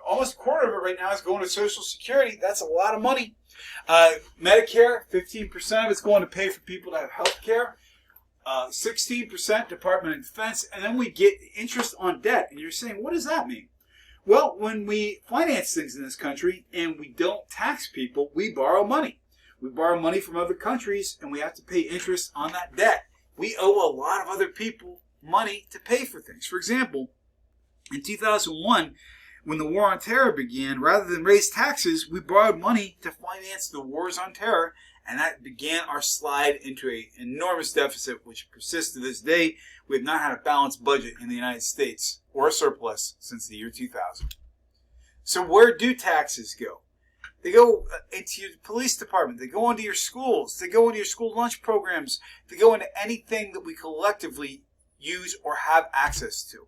almost a quarter of it right now is going to Social Security. That's a lot of money. Medicare, 15% of it's going to pay for people to have health care. 16% Department of Defense. And then we get interest on debt. And you're saying, what does that mean? Well, when we finance things in this country and we don't tax people, we borrow money. We borrow money from other countries and we have to pay interest on that debt. We owe a lot of other people money to pay for things. For example, in 2001, when the war on terror began, rather than raise taxes, we borrowed money to finance the wars on terror, and that began our slide into an enormous deficit, which persists to this day. We have not had a balanced budget in the United States, or a surplus, since the year 2000. So where do taxes go? They go into your police department. They go into your schools. They go into your school lunch programs. They go into anything that we collectively use or have access to.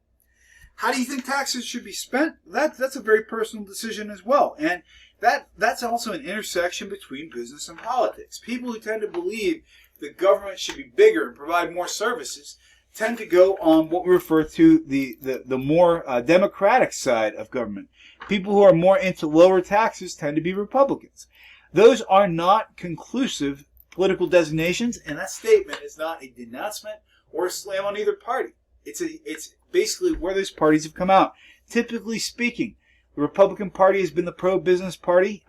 How do you think taxes should be spent? That's a very personal decision as well. And that's also an intersection between business and politics. People who tend to believe the government should be bigger and provide more services tend to go on what we refer to the more democratic side of government. People who are more into lower taxes tend to be Republicans. Those are not conclusive political designations, and that statement is not a denouncement or a slam on either party. It's basically where those parties have come out. Typically speaking, the Republican Party has been the pro-business party.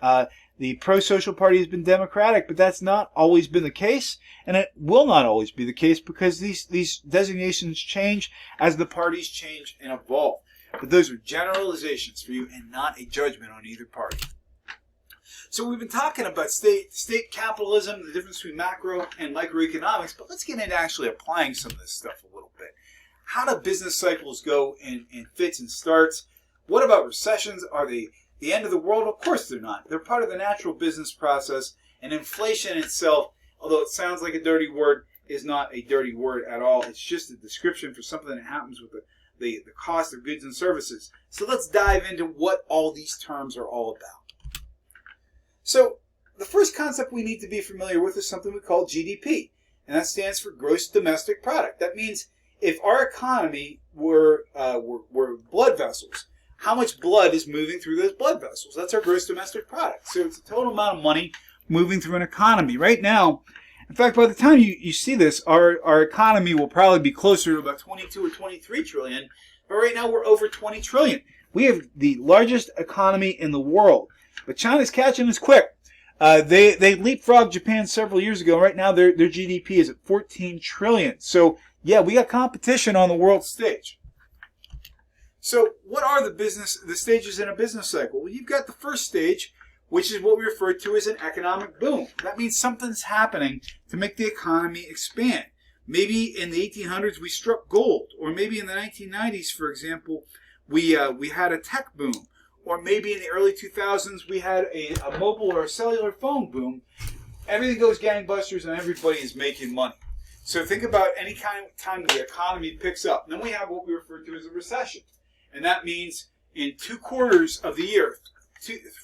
The pro-social party has been Democratic, but that's not always been the case, and it will not always be the case because these designations change as the parties change and evolve. But those are generalizations for you and not a judgment on either party. So we've been talking about state capitalism, the difference between macro and microeconomics, but let's get into actually applying some of this stuff a little bit. How do business cycles go in fits and starts? What about recessions? Are they the end of the world? Of course they're not. They're part of the natural business process, and inflation itself, although it sounds like a dirty word, is not a dirty word at all. It's just a description for something that happens with the cost of goods and services. So let's dive into what all these terms are all about. So the first concept we need to be familiar with is something we call GDP, and that stands for Gross Domestic Product. That means if our economy were blood vessels, how much blood is moving through those blood vessels? That's our gross domestic product. So it's the total amount of money moving through an economy. Right now, in fact, by the time you see this, our economy will probably be closer to about 22 or 23 trillion. But right now, we're over 20 trillion. We have the largest economy in the world. But China's catching us quick. They leapfrogged Japan several years ago. Right now, their GDP is at 14 trillion. So, yeah, we got competition on the world stage. So what are the stages in a business cycle? Well, you've got the first stage, which is what we refer to as an economic boom. That means something's happening to make the economy expand. Maybe in the 1800s we struck gold, or maybe in the 1990s, for example, we had a tech boom, or maybe in the early 2000s we had a mobile or a cellular phone boom. Everything goes gangbusters and everybody is making money. So think about any kind of time the economy picks up. And then we have what we refer to as a recession. And that means in 2 quarters of the year,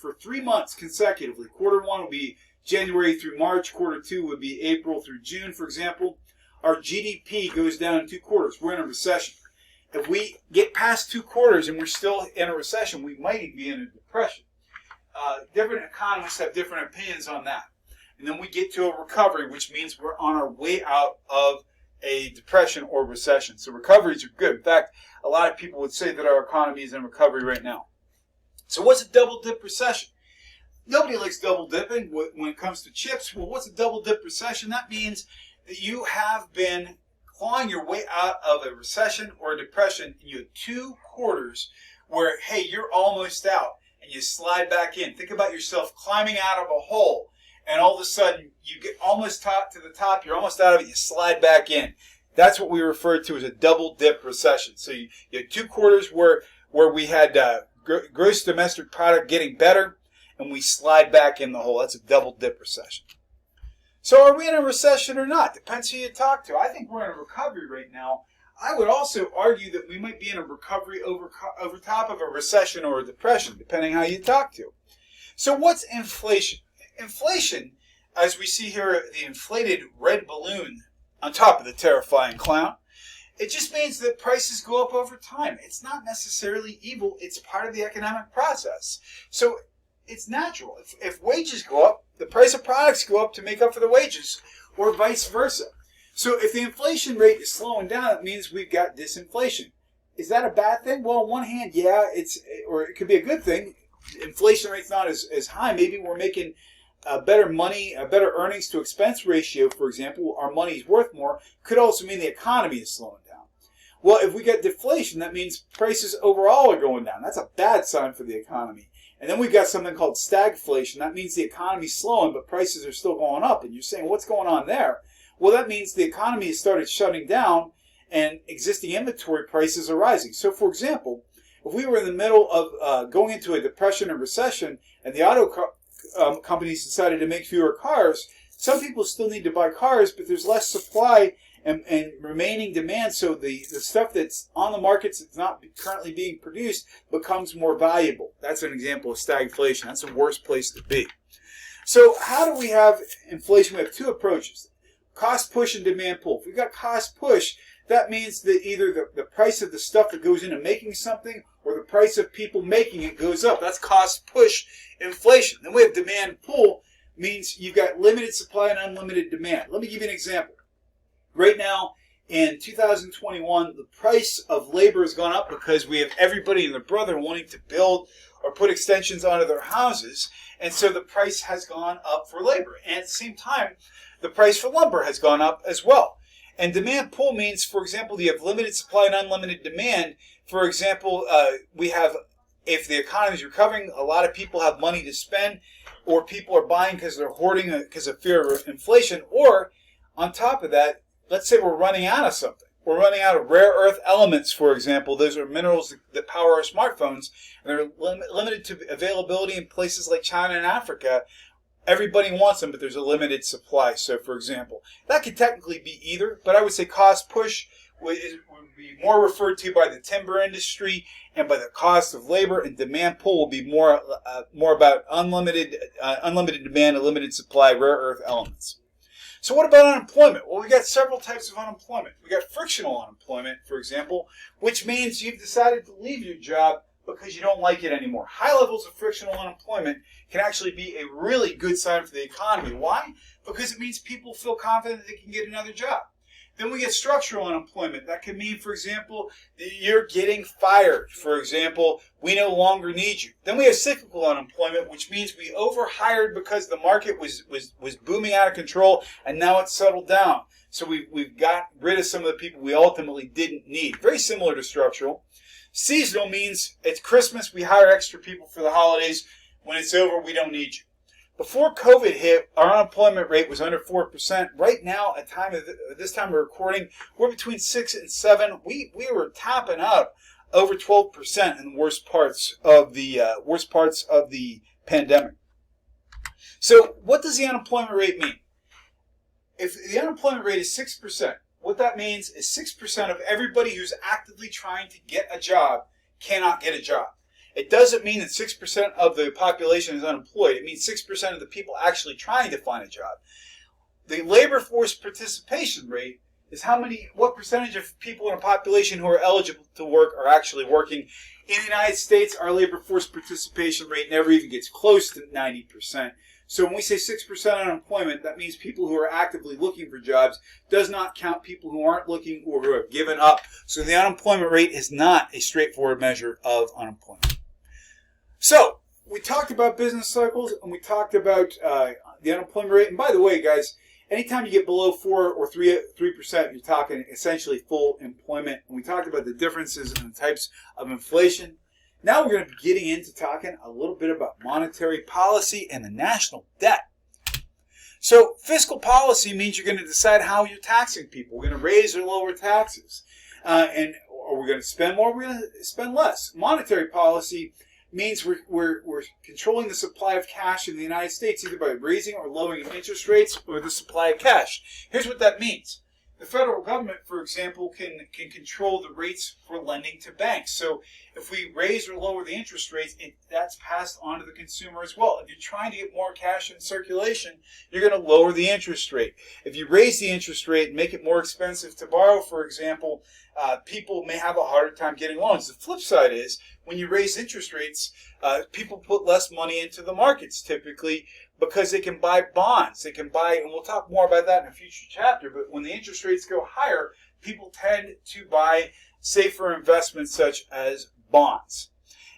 for 3 months consecutively, quarter 1 will be January through March, quarter 2 would be April through June, for example, our GDP goes down in 2 quarters. We're in a recession. If we get past 2 quarters and we're still in a recession, we might be in a depression. Different economists have different opinions on that. And then we get to a recovery, which means we're on our way out of a depression or recession. So recoveries are good. In fact, a lot of people would say that our economy is in recovery right now. So what's a double dip recession? Nobody likes double dipping when it comes to chips. Well, what's a double dip recession? That means that you have been clawing your way out of a recession or a depression, and you have 2 quarters where, hey, you're almost out, and you slide back in. Think about yourself climbing out of a hole, and all of a sudden, you get almost to the top, you're almost out of it, you slide back in. That's what we refer to as a double dip recession. So you had 2 quarters where we had gross domestic product getting better, and we slide back in the hole. That's a double dip recession. So are we in a recession or not? Depends who you talk to. I think we're in a recovery right now. I would also argue that we might be in a recovery over top of a recession or a depression, depending how you talk to. So what's inflation? Inflation, as we see here, the inflated red balloon on top of the terrifying clown, It just means that prices go up over time. It's not necessarily evil. It's part of the economic process. So it's natural. If wages go up, the price of products go up to make up for the wages, or vice versa. So if the inflation rate is slowing down, it means we've got disinflation. Is that a bad thing? Well, on one hand, yeah, or it could be a good thing. Inflation rate's not as high. Maybe we're making better money, better earnings to expense ratio, for example. Our money's worth more. Could also mean the economy is slowing down. Well, if we get deflation, that means prices overall are going down. That's a bad sign for the economy. And then we've got something called stagflation. That means the economy's slowing, but prices are still going up. And you're saying, what's going on there? Well, that means the economy has started shutting down and existing inventory prices are rising. So, for example, if we were in the middle of going into a depression or recession and the auto companies decided to make fewer cars, some people still need to buy cars, but there's less supply and remaining demand, so the stuff that's on the markets that's not currently being produced becomes more valuable. That's an example of stagflation. That's the worst place to be. So how do we have inflation? We have two approaches: cost push and demand pull. If we've got cost push, that means that either the price of the stuff that goes into making something or the price of people making it goes up. That's cost push inflation. Then we have demand pull, means you've got limited supply and unlimited demand. Let me give you an example. Right now, in 2021, the price of labor has gone up because we have everybody and their brother wanting to build or put extensions onto their houses, and so the price has gone up for labor. And at the same time, the price for lumber has gone up as well. And demand pull means, for example, you have limited supply and unlimited demand. For example, we have, if the economy is recovering, a lot of people have money to spend, or people are buying because they're hoarding because of fear of inflation. Or, on top of that, let's say we're running out of something. We're running out of rare earth elements, for example. Those are minerals that power our smartphones, and they're limited to availability in places like China and Africa. Everybody wants them, but there's a limited supply. So, for example, that could technically be either, but I would say cost push would be more referred to by the timber industry and by the cost of labor, and demand pull will be more about unlimited demand, a limited supply, rare earth elements. So what about unemployment? Well, we got several types of unemployment. We got frictional unemployment, for example, which means you've decided to leave your job because you don't like it anymore. High levels of frictional unemployment can actually be a really good sign for the economy. Why? Because it means people feel confident that they can get another job. Then we get structural unemployment. That can mean, for example, that you're getting fired. For example, we no longer need you. Then we have cyclical unemployment, which means we overhired because the market was booming out of control, and now it's settled down. So we've got rid of some of the people we ultimately didn't need. Very similar to structural. Seasonal means it's Christmas, we hire extra people for the holidays. When it's over, we don't need you. Before COVID hit, our unemployment rate was under 4%. Right now, at this time of recording, we're between 6 and 7. We were topping out over 12% in the worst parts of the pandemic. So, what does the unemployment rate mean? If the unemployment rate is 6%, what that means is 6% of everybody who's actively trying to get a job cannot get a job. It doesn't mean that 6% of the population is unemployed. It means 6% of the people actually trying to find a job. The labor force participation rate is what percentage of people in a population who are eligible to work are actually working. In the United States, our labor force participation rate never even gets close to 90%. So when we say 6% unemployment, that means people who are actively looking for jobs, does not count people who aren't looking or who have given up. So the unemployment rate is not a straightforward measure of unemployment. So, we talked about business cycles, and we talked about the unemployment rate. And by the way, guys, anytime you get below 4 or 3%, you're talking essentially full employment. And we talked about the differences in the types of inflation. Now we're going to be getting into talking a little bit about monetary policy and the national debt. So, fiscal policy means you're going to decide how you're taxing people. We're going to raise or lower taxes. And are we going to spend more? We're going to spend less. Monetary policy means we're controlling the supply of cash in the United States, either by raising or lowering interest rates or the supply of cash. Here's what that means. The federal government, for example, can control the rates for lending to banks. So if we raise or lower the interest rates, that's passed on to the consumer as well. If you're trying to get more cash in circulation, you're going to lower the interest rate. If you raise the interest rate and make it more expensive to borrow, for example, people may have a harder time getting loans. The flip side is when you raise interest rates, people put less money into the markets typically because they can buy bonds. They can buy, and we'll talk more about that in a future chapter, but when the interest rates go higher, people tend to buy safer investments such as bonds.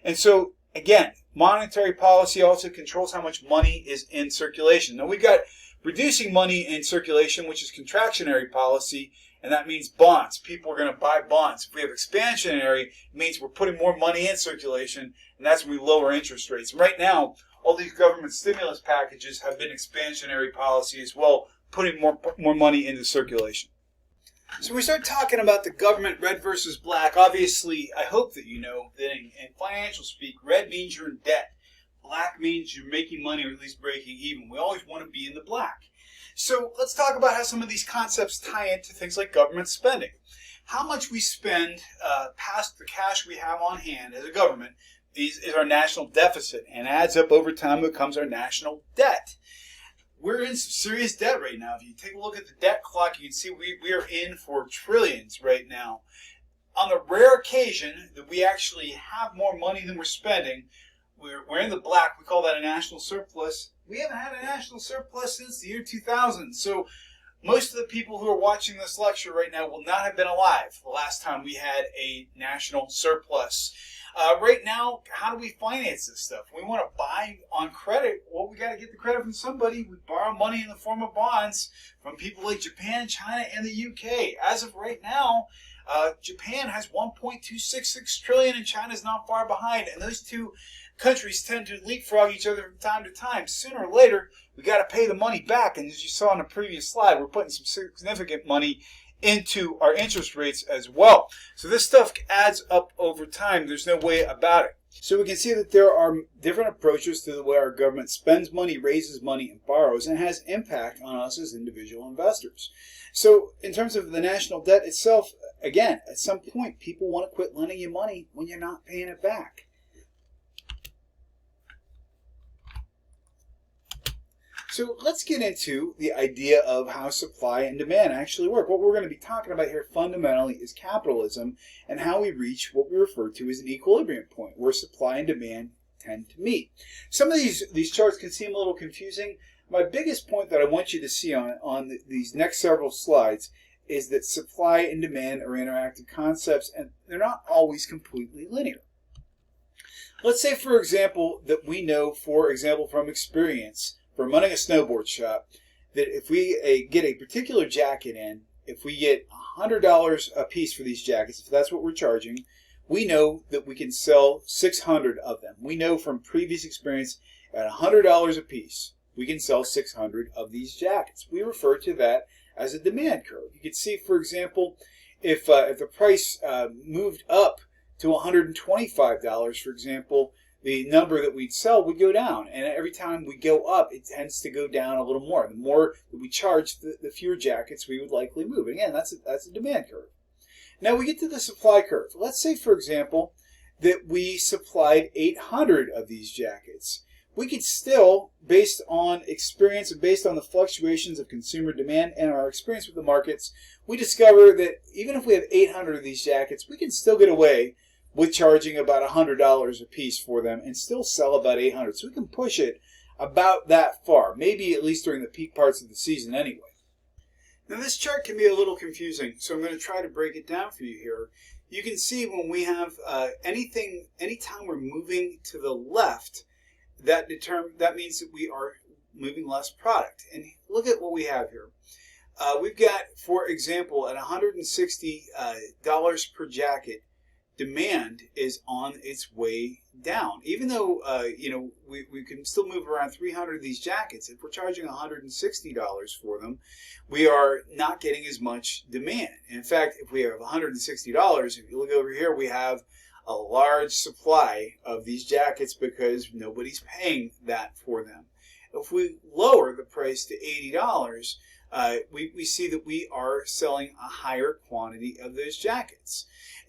And so, again, monetary policy also controls how much money is in circulation. Now, we've got reducing money in circulation, which is contractionary policy, and that means bonds. People are going to buy bonds. If we have expansionary, it means we're putting more money in circulation, and that's when we lower interest rates. Right now, all these government stimulus packages have been expansionary policy as well, putting more money into circulation. So we start talking about the government, red versus black. Obviously, I hope that you know that in financial speak, red means you're in debt. Black means you're making money or at least breaking even. We always want to be in the black. So let's talk about how some of these concepts tie into things like government spending. How much we spend past the cash we have on hand as a government is our national deficit, and adds up over time, becomes our national debt. We're in some serious debt right now. If you take a look at the debt clock, you can see we are in for trillions right now. On the rare occasion that we actually have more money than we're spending, we're in the black. We call that a national surplus. We haven't had a national surplus since the year 2000. So most of the people who are watching this lecture right now will not have been alive the last time we had a national surplus. Right now, how do we finance this stuff? We want to buy on credit. Well, we got to get the credit from somebody. We borrow money in the form of bonds from people like Japan, China, and the UK. As of right now, Japan has 1.266 trillion, and China's not far behind. And those two countries tend to leapfrog each other from time to time. Sooner or later, we got to pay the money back. And as you saw in the previous slide, we're putting some significant money into our interest rates as well. So this stuff adds up over time. There's no way about it. So we can see that there are different approaches to the way our government spends money, raises money, and borrows, and has impact on us as individual investors. So in terms of the national debt itself, again, at some point, people want to quit lending you money when you're not paying it back. So let's get into the idea of how supply and demand actually work. What we're going to be talking about here fundamentally is capitalism and how we reach what we refer to as an equilibrium point where supply and demand tend to meet. Some of these charts can seem a little confusing. My biggest point that I want you to see on these next several slides is that supply and demand are interactive concepts, and they're not always completely linear. Let's say, for example, that we know, for example, from experience, from running a snowboard shop, that if we get a particular jacket in, if we get $100 a piece for these jackets, if that's what we're charging, we know that we can sell 600 of them. We know from previous experience at $100 a piece, we can sell 600 of these jackets. We refer to that as a demand curve. You can see, for example, if the price moved up to $125, for example, the number that we'd sell would go down. And every time we go up, it tends to go down a little more. The more that we charge, the fewer jackets we would likely move. And again, that's a demand curve. Now we get to the supply curve. Let's say, for example, that we supplied 800 of these jackets. We could still, based on experience and based on the fluctuations of consumer demand and our experience with the markets, we discover that even if we have 800 of these jackets, we can still get away with charging about $100 a piece for them and still sell about 800. So we can push it about that far, maybe at least during the peak parts of the season anyway. Now this chart can be a little confusing, so I'm going to try to break it down for you here. You can see when we have anytime we're moving to the left, that means that we are moving less product. And look at what we have here. We've got, for example, at $160 per jacket, demand is on its way down. Even though we can still move around 300 of these jackets, if we're charging $160 for them, we are not getting as much demand. In fact, if we have $160, if you look over here, we have a large supply of these jackets because nobody's paying that for them. If we lower the price to $80, we see that we are selling a higher quantity of those jackets.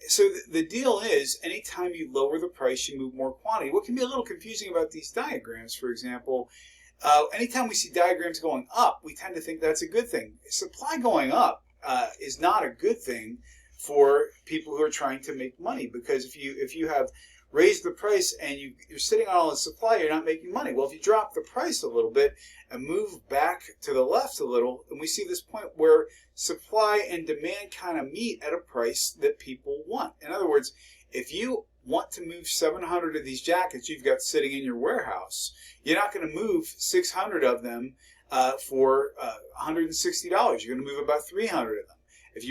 So the deal is, anytime you lower the price, you move more quantity. What can be a little confusing about these diagrams, for example, anytime we see diagrams going up, we tend to think that's a good thing. Supply going up is not a good thing for people who are trying to make money, because if you have raised the price and you're sitting on all the supply, you're not making money. Well, if you drop the price a little bit and move back to the left a little, and we see this point where supply and demand kind of meet at a price that people want. In other words, if you want to move 700 of these jackets you've got sitting in your warehouse, you're not going to move 600 of them for $160. You're going to move about 300 of them. If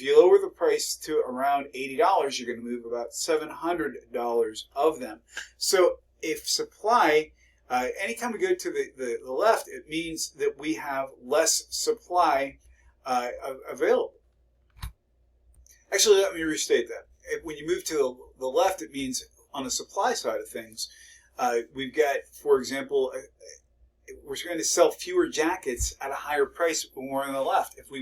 you lower the price to around $80, you're going to move about $700 of them. So if supply, anytime we go to the left, it means that we have less supply available. Actually, let me restate that. When you move to the left, it means on the supply side of things, we've got, for example, we're going to sell fewer jackets at a higher price when we're on the left. If we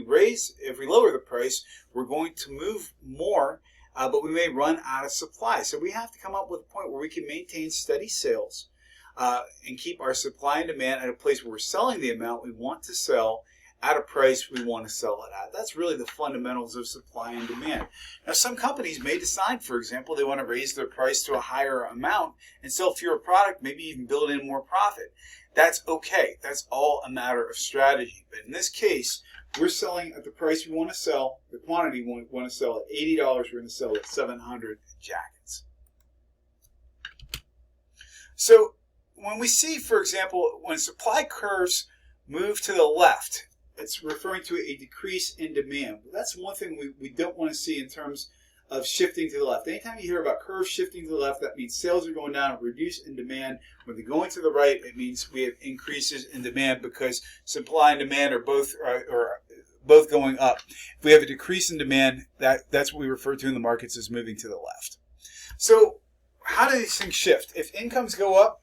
lower the price, we're going to move more, but we may run out of supply. So we have to come up with a point where we can maintain steady sales and keep our supply and demand at a place where we're selling the amount we want to sell at a price we want to sell it at. That's really the fundamentals of supply and demand. Now, some companies may decide, for example, they want to raise their price to a higher amount and sell fewer product, maybe even build in more profit. That's okay. That's all a matter of strategy. But in this case, we're selling at the price we want to sell, the quantity we want to sell at $80. We're going to sell at 700 jackets. So when we see, for example, when supply curves move to the left, it's referring to a decrease in demand. But that's one thing we don't want to see in terms of shifting to the left. Anytime you hear about curves shifting to the left, that means sales are going down, reduce in demand. When they're going to the right, it means we have increases in demand because supply and demand are both going up. If we have a decrease in demand, that's what we refer to in the markets as moving to the left. So how do these things shift? If incomes go up,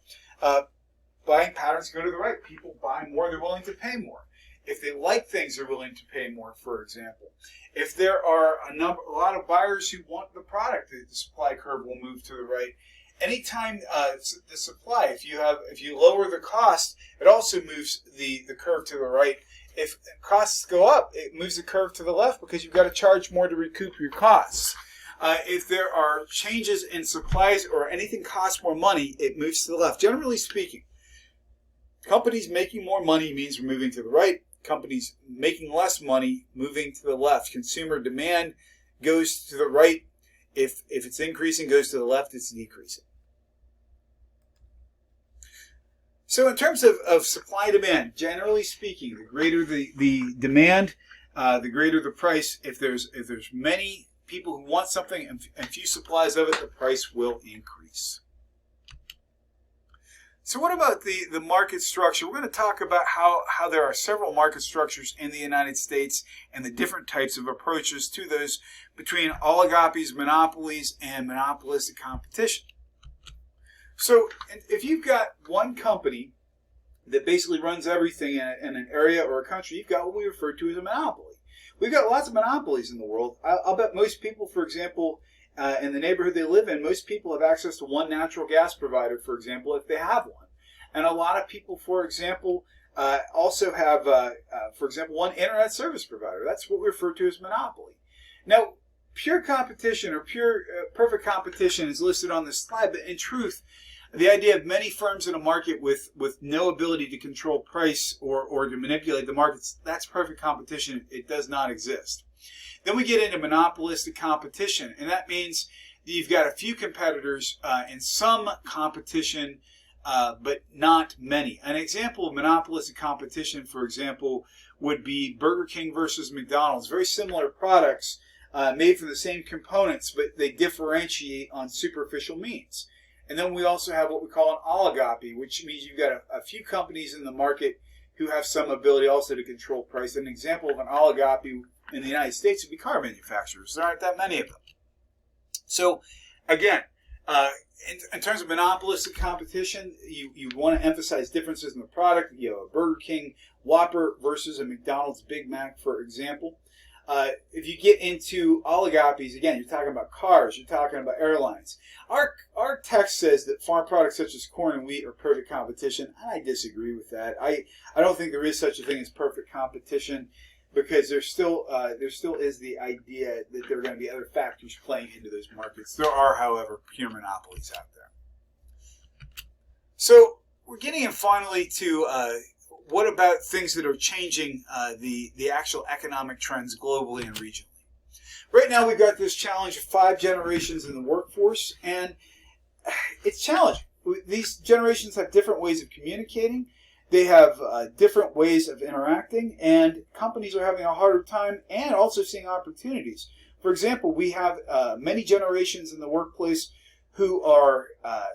buying patterns go to the right. People buy more, they're willing to pay more. If they like things, they're willing to pay more, for example. If there are a lot of buyers who want the product, the supply curve will move to the right. Anytime the supply, if you lower the cost, it also moves the curve to the right. If costs go up, it moves the curve to the left because you've got to charge more to recoup your costs. If there are changes in supplies or anything costs more money, it moves to the left. Generally speaking, companies making more money means we're moving to the right. Companies making less money, moving to the left. Consumer demand goes to the right. If it's increasing, goes to the left, it's decreasing. So in terms of supply demand, generally speaking, the greater the demand, the greater the price. If there's many people who want something and few supplies of it, the price will increase. So what about the market structure? We're going to talk about how there are several market structures in the United States and the different types of approaches to those between oligopolies, monopolies, and monopolistic competition. So if you've got one company that basically runs everything in an area or a country, you've got what we refer to as a monopoly. We've got lots of monopolies in the world. I'll bet most people, for example, in the neighborhood they live in, most people have access to one natural gas provider, for example, if they have one. And a lot of people, for example, also have, for example, one internet service provider. That's what we refer to as monopoly. Now, pure competition or perfect competition is listed on this slide, but in truth, the idea of many firms in a market with no ability to control price or to manipulate the markets, that's perfect competition. It does not exist. Then we get into monopolistic competition, and that means that you've got a few competitors and some competition, but not many. An example of monopolistic competition, for example, would be Burger King versus McDonald's. Very similar products made from the same components, but they differentiate on superficial means. And then we also have what we call an oligopoly, which means you've got a few companies in the market who have some ability also to control price. An example of an oligopoly in the United States would be car manufacturers. There aren't that many of them. So, again, in terms of monopolistic competition, you want to emphasize differences in the product. You know, a Burger King Whopper versus a McDonald's Big Mac, for example. If you get into oligopolies, again, you're talking about cars, you're talking about airlines. Our text says that farm products such as corn and wheat are perfect competition, and I disagree with that. I don't think there is such a thing as perfect competition, because there still is the idea that there are going to be other factors playing into those markets. There are, however, pure monopolies out there. So we're getting in finally to what about things that are changing the actual economic trends globally and regionally. Right now we've got this challenge of 5 generations in the workforce, and it's challenging. These generations have different ways of communicating. They have different ways of interacting, and companies are having a harder time and also seeing opportunities. For example, we have many generations in the workplace who are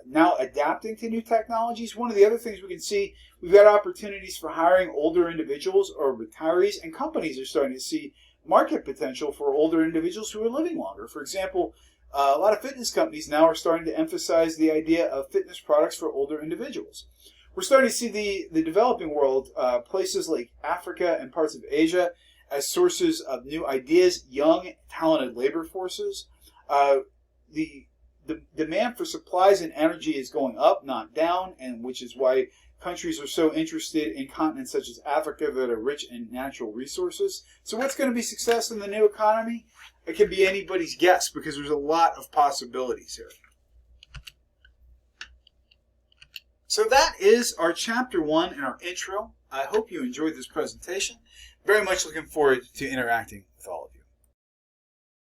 now adapting to new technologies. One of the other things we can see, we've got opportunities for hiring older individuals or retirees, and companies are starting to see market potential for older individuals who are living longer. For example, a lot of fitness companies now are starting to emphasize the idea of fitness products for older individuals. We're starting to see the developing world, places like Africa and parts of Asia, as sources of new ideas, young, talented labor forces. The demand for supplies and energy is going up, not down, and which is why countries are so interested in continents such as Africa that are rich in natural resources. So what's going to be success in the new economy? It can be anybody's guess, because there's a lot of possibilities here. So that is our Chapter 1 and our intro. I hope you enjoyed this presentation. Very much looking forward to interacting with all of you.